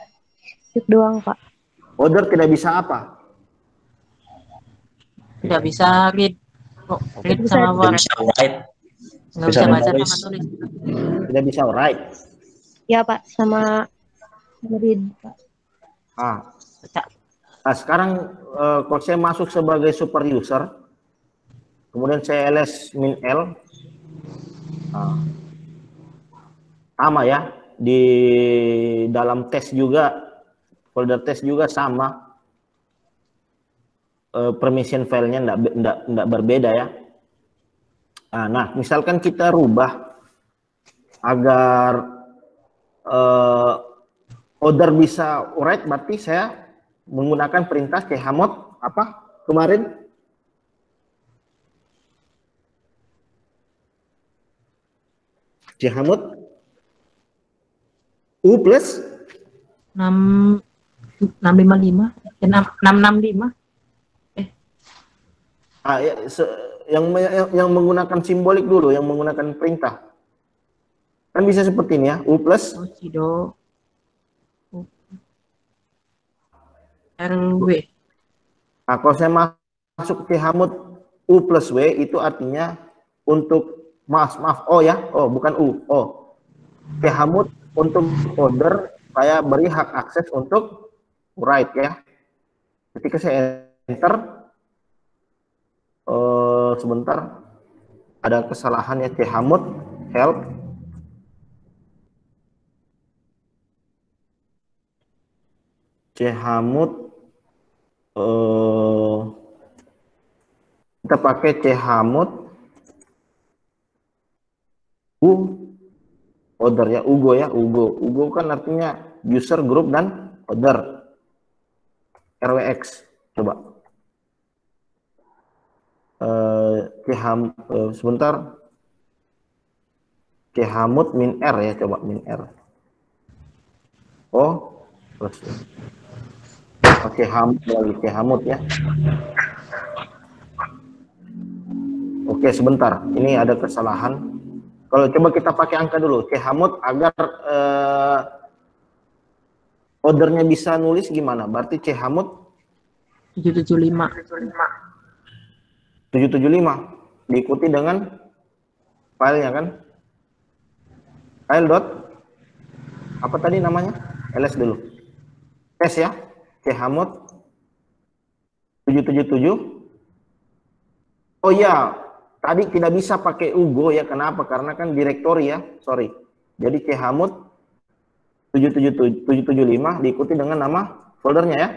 skip doang, Pak. Order tidak bisa apa? Tidak bisa read. Read Bisa. sama Nggak write. bisa write. Nggak bisa bisa baca nulis. sama tulis. Tidak bisa write. Ya, Pak, sama read, Pak. Nah, sekarang kalau saya masuk sebagai super user, kemudian saya ls min l, sama ya, di dalam tes juga, folder tes juga sama, permission filenya enggak berbeda ya. Nah, misalkan kita rubah agar order bisa write, berarti saya menggunakan perintah chmod apa kemarin? Chmod U plus 655, 665. Yang menggunakan simbolik dulu, yang menggunakan perintah. Kan bisa seperti ini ya, U plus Sudo RW. Nah, kalau saya masuk ke chmod U plus W, itu artinya untuk, maaf, O ya, bukan U, O. Chmod untuk order, saya beri hak akses untuk write ya. Ketika saya enter, sebentar, ada kesalahan ya, chmod help. Chmod kita pakai chmod U order ya, Ugo ya, Ugo kan artinya user, group, dan order. RWX coba sebentar, chmod min R ya, coba min R. Plus pakai chmod ya. Oke, sebentar, ini ada kesalahan. Kalau coba kita pakai angka dulu, chmod agar ordernya bisa nulis gimana? Berarti chmod 775 diikuti dengan filenya kan? File dot apa tadi namanya? ls dulu. Tes ya, chmod 777. Oh iya, tadi tidak bisa pakai Ugo ya, kenapa? Karena kan directory ya, sorry. Jadi chmod 775 diikuti dengan nama foldernya ya.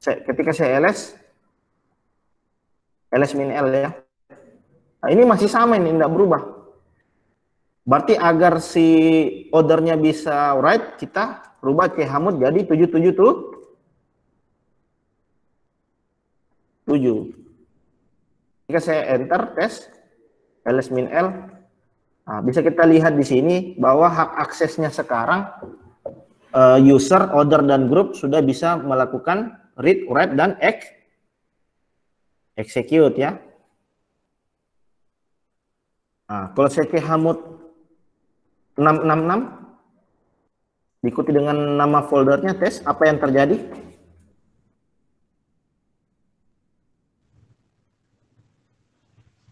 Ketika saya ls min l ya. Nah, ini masih sama, ini tidak berubah. Berarti agar si ordernya bisa write, kita rubah chmod jadi 777. Jika saya enter tes ls min l, nah, bisa kita lihat di sini bahwa hak aksesnya sekarang user, order, dan group sudah bisa melakukan read, write, dan execute ya. Nah, kalau saya chmod 666 diikuti dengan nama foldernya tes, apa yang terjadi?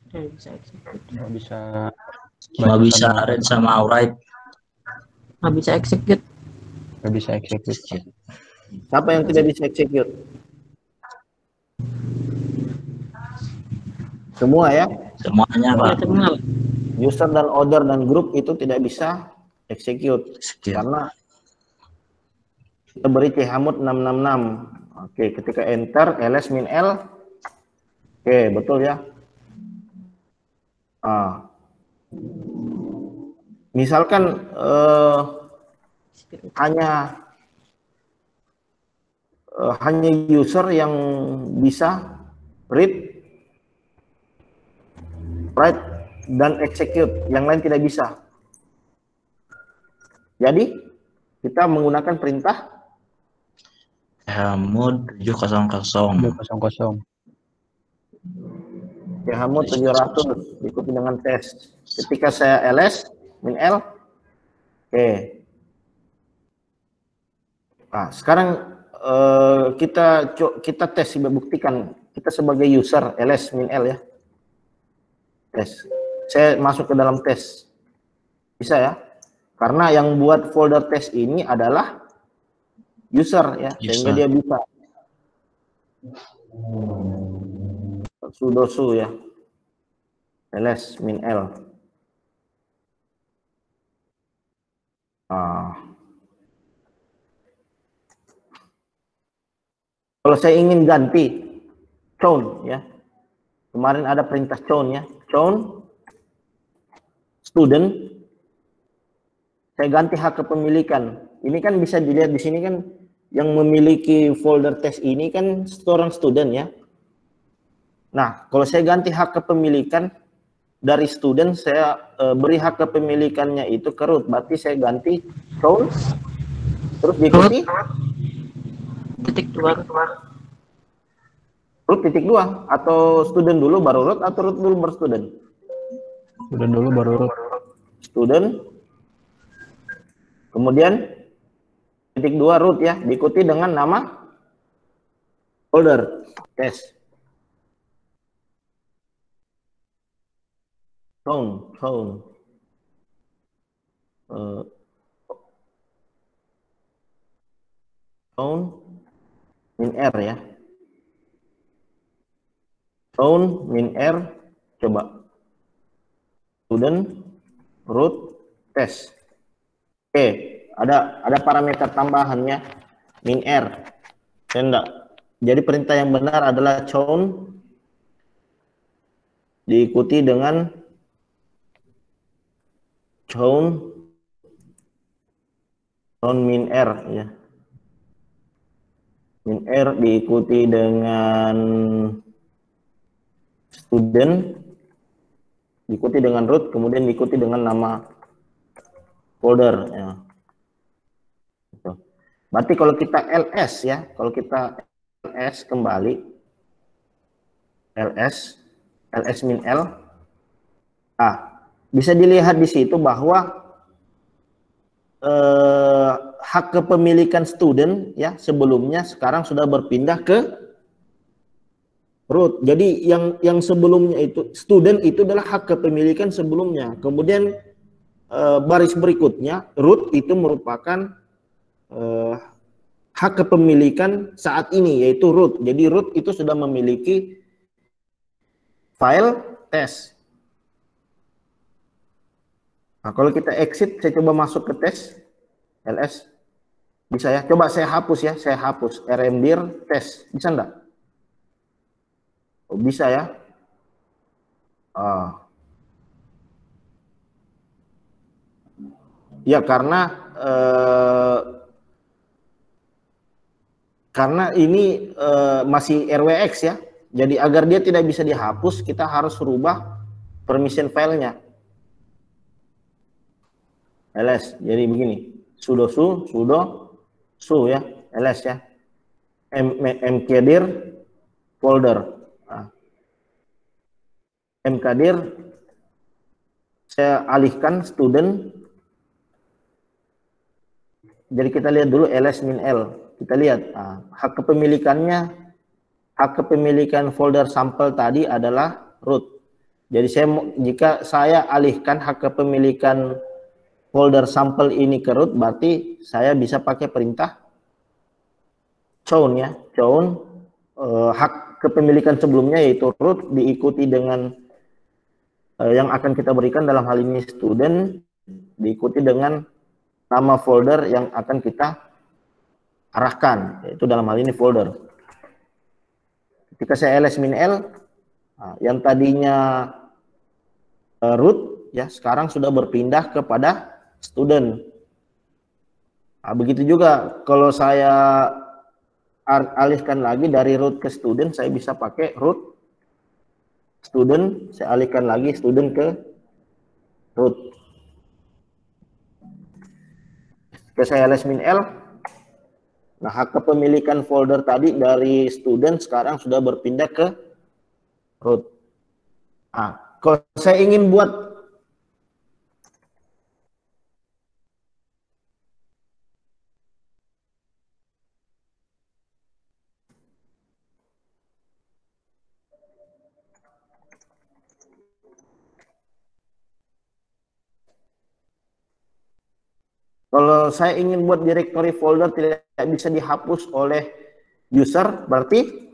Bisa execute. Nggak bisa Cuma baca bisa sama read sama write. Nggak bisa execute. nggak bisa execute. Siapa yang tidak bisa execute? Semua ya? Semuanya, Ya, Pak. semua. User dan order dan group itu tidak bisa execute. Execute. Karena kita beri chmod 666. Oke, ketika enter ls min l. Oke, betul ya. Misalkan hanya user yang bisa read, write, dan execute, yang lain tidak bisa. Jadi kita menggunakan perintah chmod 700. 200. chmod 700 diikuti dengan tes. Ketika saya ls min l, oke. Nah, sekarang kita tes, buktikan kita sebagai user ls min l ya. Tes. Saya masuk ke dalam tes. Bisa ya? Karena yang buat folder tes ini adalah user ya, sehingga dia bisa sudo su ya. ls min l. Kalau saya ingin ganti chown ya. Kemarin ada perintah chown ya. Chown student, saya ganti hak kepemilikan. Ini kan bisa dilihat di sini kan, yang memiliki folder tes ini kan seorang student ya. Nah, kalau saya ganti hak kepemilikan dari student, saya beri hak kepemilikannya itu ke root. Berarti saya ganti chown, terus diikuti titik 2. root titik 2, atau student dulu baru root, atau root dulu baru student? Student dulu baru root. Student, kemudian titik 2 root ya, diikuti dengan nama folder test. Chown min r ya. Chown min r, coba student root test. Oke, ada parameter tambahannya min r. Jadi perintah yang benar adalah chown diikuti dengan chown min r ya. Min r diikuti dengan student, diikuti dengan root, kemudian diikuti dengan nama folder ya. Berarti kalau kita ls ya, kalau kita ls kembali ls min l, bisa dilihat di situ bahwa hak kepemilikan student ya sebelumnya sekarang sudah berpindah ke root. Jadi yang sebelumnya itu student itu adalah hak kepemilikan sebelumnya. Kemudian baris berikutnya root itu merupakan hak kepemilikan saat ini, yaitu root. Jadi root itu sudah memiliki file test. Nah, kalau kita exit, saya coba masuk ke tes ls, bisa ya. Coba saya hapus ya, saya hapus rmdir test, bisa enggak? Oh, bisa ya. Ya karena ini masih RWX ya. Jadi agar dia tidak bisa dihapus, kita harus rubah permission filenya. ls, jadi begini, sudo su ya, ls ya, mkdir folder, mkdir saya alihkan student Jadi kita lihat dulu ls-l. Kita lihat hak kepemilikan folder sampel tadi adalah root. Jadi jika saya alihkan hak kepemilikan folder sampel ini ke root, berarti saya bisa pakai perintah chown ya. Chown hak kepemilikan sebelumnya yaitu root diikuti dengan yang akan kita berikan dalam hal ini student, diikuti dengan nama folder yang akan kita arahkan, yaitu dalam hal ini folder. Ketika saya ls-l, yang tadinya root ya sekarang sudah berpindah kepada student. Begitu juga kalau saya alihkan lagi dari root ke student, saya bisa pakai root student, saya alihkan lagi student ke root. Jika saya ls-l, nah hak kepemilikan folder tadi dari student sekarang sudah berpindah ke root. Kalau saya ingin buat directory folder tidak bisa dihapus oleh user, berarti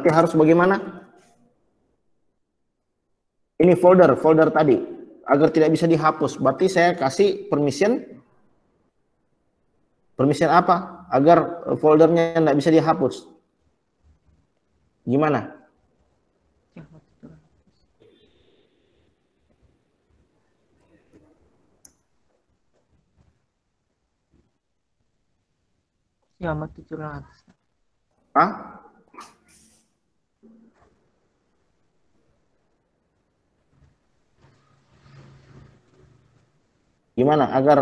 harus bagaimana? Ini folder tadi agar tidak bisa dihapus, berarti saya kasih permission apa? Agar foldernya tidak bisa dihapus. Gimana? Kiamat 700. Gimana agar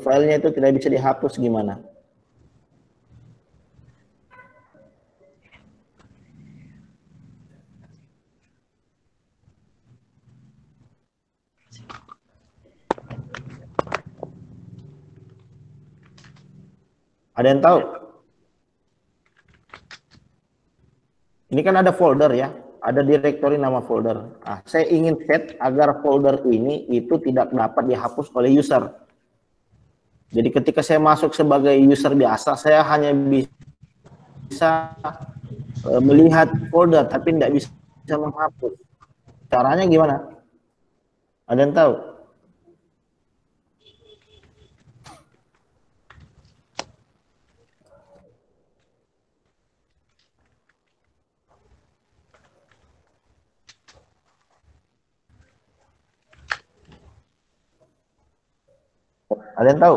filenya itu tidak bisa dihapus, gimana? Ada yang tahu? Ini kan ada folder ya, ada directory nama folder. Saya ingin set agar folder ini itu tidak dapat dihapus oleh user. Jadi ketika saya masuk sebagai user biasa, saya hanya bisa melihat folder, tapi tidak bisa menghapus. Caranya gimana? Ada yang tahu? Ada yang tahu?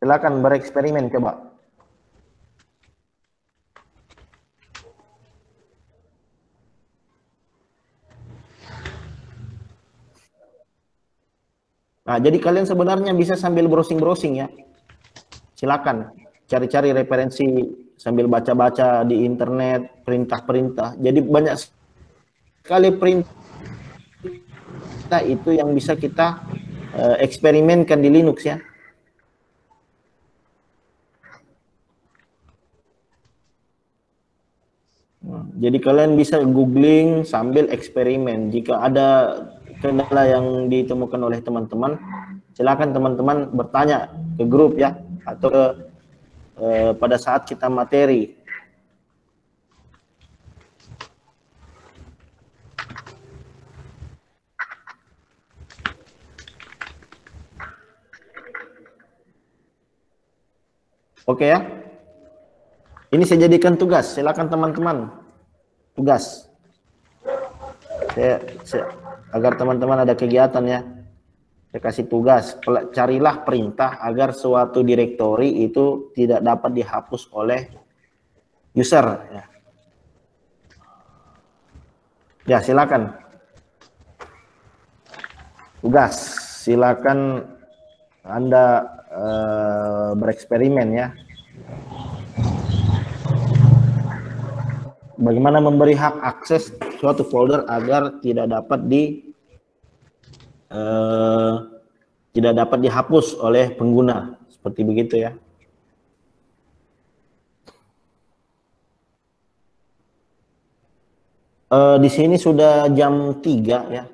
Silakan bereksperimen coba. Nah, jadi kalian sebenarnya bisa sambil browsing-browsing ya. Silakan cari-cari referensi sambil baca-baca di internet, perintah-perintah. Jadi banyak sekali perintah itu yang bisa kita eksperimenkan di Linux ya. Jadi kalian bisa googling sambil eksperimen. Jika ada kendala yang ditemukan oleh teman-teman, silakan teman-teman bertanya ke grup ya, atau pada saat kita materi. Oke ya. Ini saya jadikan tugas. Silakan teman-teman. Tugas. Agar teman-teman ada kegiatan ya. Saya kasih tugas. Carilah perintah agar suatu direktori itu tidak dapat dihapus oleh user. Ya, silakan. Tugas. Silakan Anda bereksperimen ya. Bagaimana memberi hak akses suatu folder agar tidak dapat tidak dapat dihapus oleh pengguna, seperti begitu ya. Di sini sudah jam 3 ya.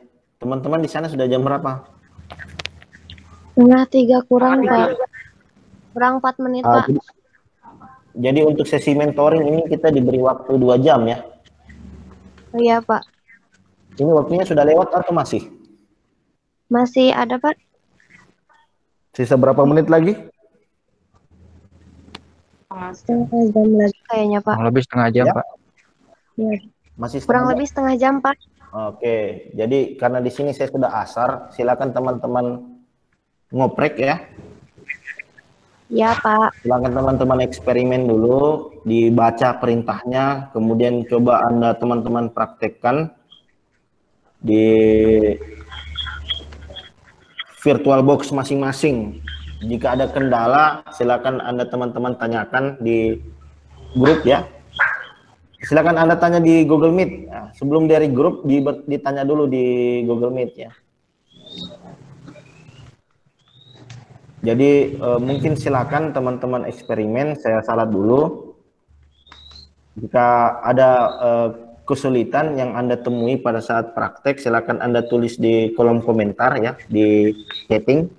Teman-teman di sana sudah jam berapa? Setengah 3 kurang, Pak. Kurang 4 menit, Pak. Jadi untuk sesi mentoring ini kita diberi waktu 2 jam ya. Iya, Pak. Ini waktunya sudah lewat atau masih? Masih ada, Pak? Sisa berapa menit lagi? Setengah jam lagi kayaknya, Pak. Kurang lebih setengah jam, Ya. Pak. Iya. Masih Kurang setengah lebih setengah jam, Pak. Oke, jadi karena di sini saya sudah asar, silakan teman-teman ngoprek ya. Iya, Pak. Silakan teman-teman eksperimen dulu, dibaca perintahnya, kemudian coba Anda teman-teman praktekkan di virtual box masing-masing. Jika ada kendala, silakan Anda teman-teman tanyakan di grup ya. Silakan Anda tanya di Google Meet. Nah, sebelum dari grup ditanya dulu di Google Meet ya. Jadi mungkin silakan teman-teman eksperimen, saya salat dulu. Jika ada kesulitan yang Anda temui pada saat praktek, silakan Anda tulis di kolom komentar ya, di chatting.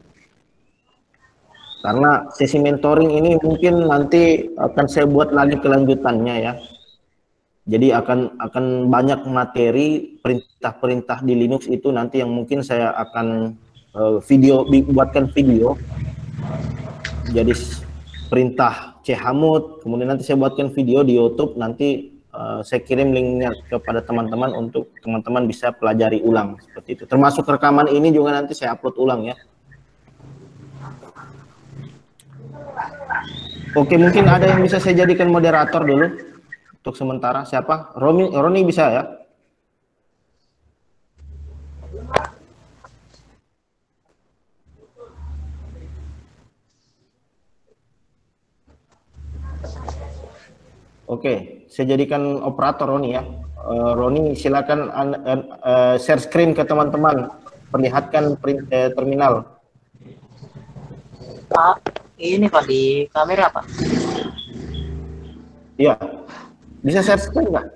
Karena sesi mentoring ini mungkin nanti akan saya buat lagi kelanjutannya ya. Jadi akan banyak materi perintah-perintah di Linux itu nanti yang mungkin saya akan buatkan video. Jadi perintah chmod, kemudian nanti saya buatkan video di YouTube, nanti saya kirim linknya kepada teman-teman untuk teman-teman bisa pelajari ulang seperti itu. Termasuk rekaman ini juga nanti saya upload ulang ya. Oke, mungkin ada yang bisa saya jadikan moderator dulu untuk sementara. Siapa? Roni bisa ya? Oke, saya jadikan operator Roni ya. Roni silakan share screen ke teman-teman, perlihatkan terminal. Pak, ini Pak di kamera Pak. Iya, bisa share screen nggak?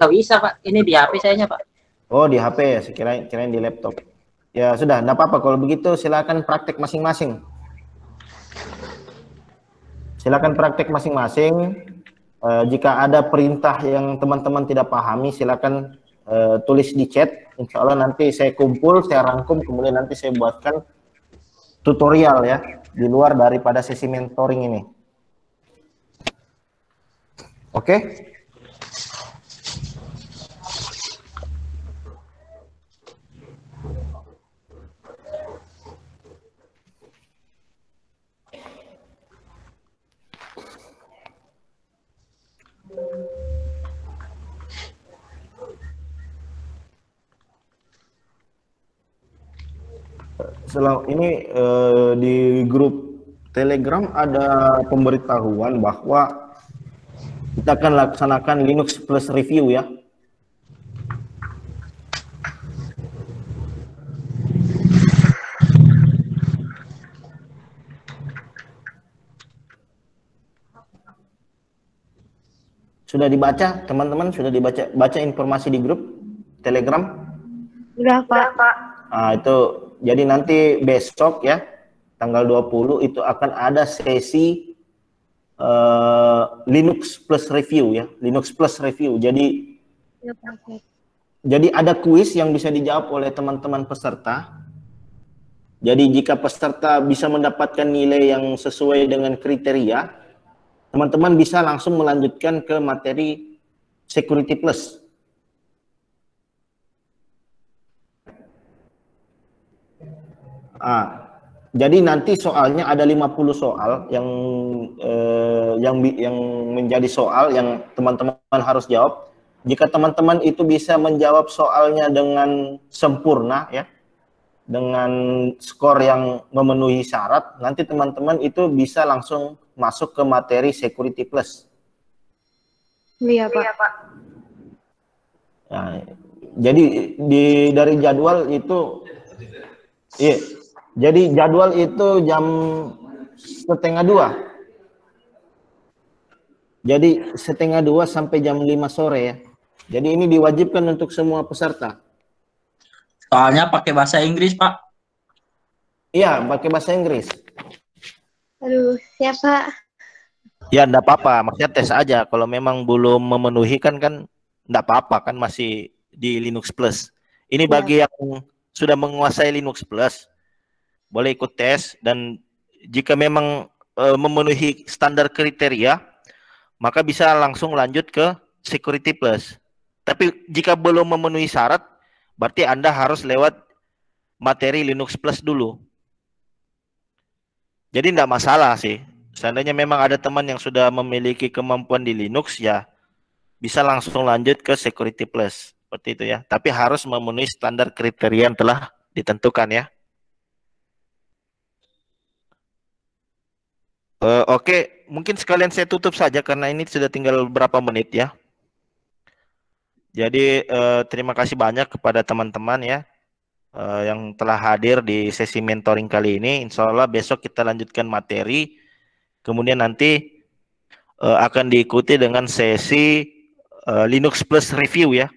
Nggak bisa Pak, ini di HP sayanya Pak. Oh di HP ya, kirain di laptop. Ya sudah, nggak apa-apa kalau begitu silakan praktek masing-masing. Silakan praktek masing-masing. Jika ada perintah yang teman-teman tidak pahami, silakan tulis di chat. Insya Allah nanti saya kumpul, saya rangkum, kemudian nanti saya buatkan tutorial ya, di luar daripada sesi mentoring ini. Oke? Setelah ini di grup Telegram ada pemberitahuan bahwa kita akan laksanakan Linux Plus Review ya. Sudah dibaca, teman-teman? Sudah baca informasi di grup Telegram? Udah, Pak. Nah, itu jadi nanti besok ya, tanggal 20 itu akan ada sesi Linux Plus Review ya, Linux Plus Review. Jadi Ya, Pak. Jadi ada kuis yang bisa dijawab oleh teman-teman peserta. Jadi jika peserta bisa mendapatkan nilai yang sesuai dengan kriteria, teman-teman bisa langsung melanjutkan ke materi Security Plus. Jadi nanti soalnya ada 50 soal yang menjadi soal yang teman-teman harus jawab. Jika teman-teman itu bisa menjawab soalnya dengan sempurna ya, dengan skor yang memenuhi syarat, nanti teman-teman itu bisa langsung masuk ke materi Security Plus. Iya, Pak. Nah, Jadi dari jadwal itu, iya. Jadi jadwal itu jam 1:30. Jadi 1:30 sampai jam 5 sore ya. Jadi ini diwajibkan untuk semua peserta. Soalnya pakai bahasa Inggris, Pak. Iya, pakai bahasa Inggris. Aduh, siap Pak. Ya, enggak apa-apa. Maksudnya tes aja. Kalau memang belum memenuhi kan enggak apa-apa, kan masih di Linux Plus. Ini bagi yang sudah menguasai Linux Plus, boleh ikut tes, dan jika memang memenuhi standar kriteria, maka bisa langsung lanjut ke Security Plus. Tapi jika belum memenuhi syarat, berarti Anda harus lewat materi Linux Plus dulu. Jadi tidak masalah sih. Seandainya memang ada teman yang sudah memiliki kemampuan di Linux, ya bisa langsung lanjut ke Security Plus. Seperti itu ya. Tapi harus memenuhi standar kriteria yang telah ditentukan ya. Oke, mungkin sekalian saya tutup saja karena ini sudah tinggal beberapa menit ya. Jadi terima kasih banyak kepada teman-teman ya yang telah hadir di sesi mentoring kali ini. Insya Allah besok kita lanjutkan materi. Kemudian nanti akan diikuti dengan sesi Linux Plus Review ya.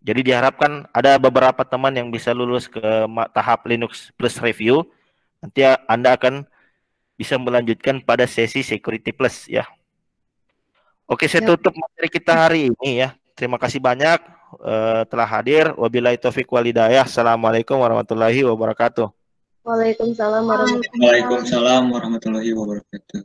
Jadi diharapkan ada beberapa teman yang bisa lulus ke tahap Linux Plus Review. Nanti Anda akan bisa melanjutkan pada sesi Security Plus ya. Oke, saya tutup materi kita hari ini ya. Terima kasih banyak telah hadir. Wabillahi taufiq wal hidayah. Assalamualaikum warahmatullahi wabarakatuh. Waalaikumsalam warahmatullahi wabarakatuh. Waalaikumsalam warahmatullahi wabarakatuh.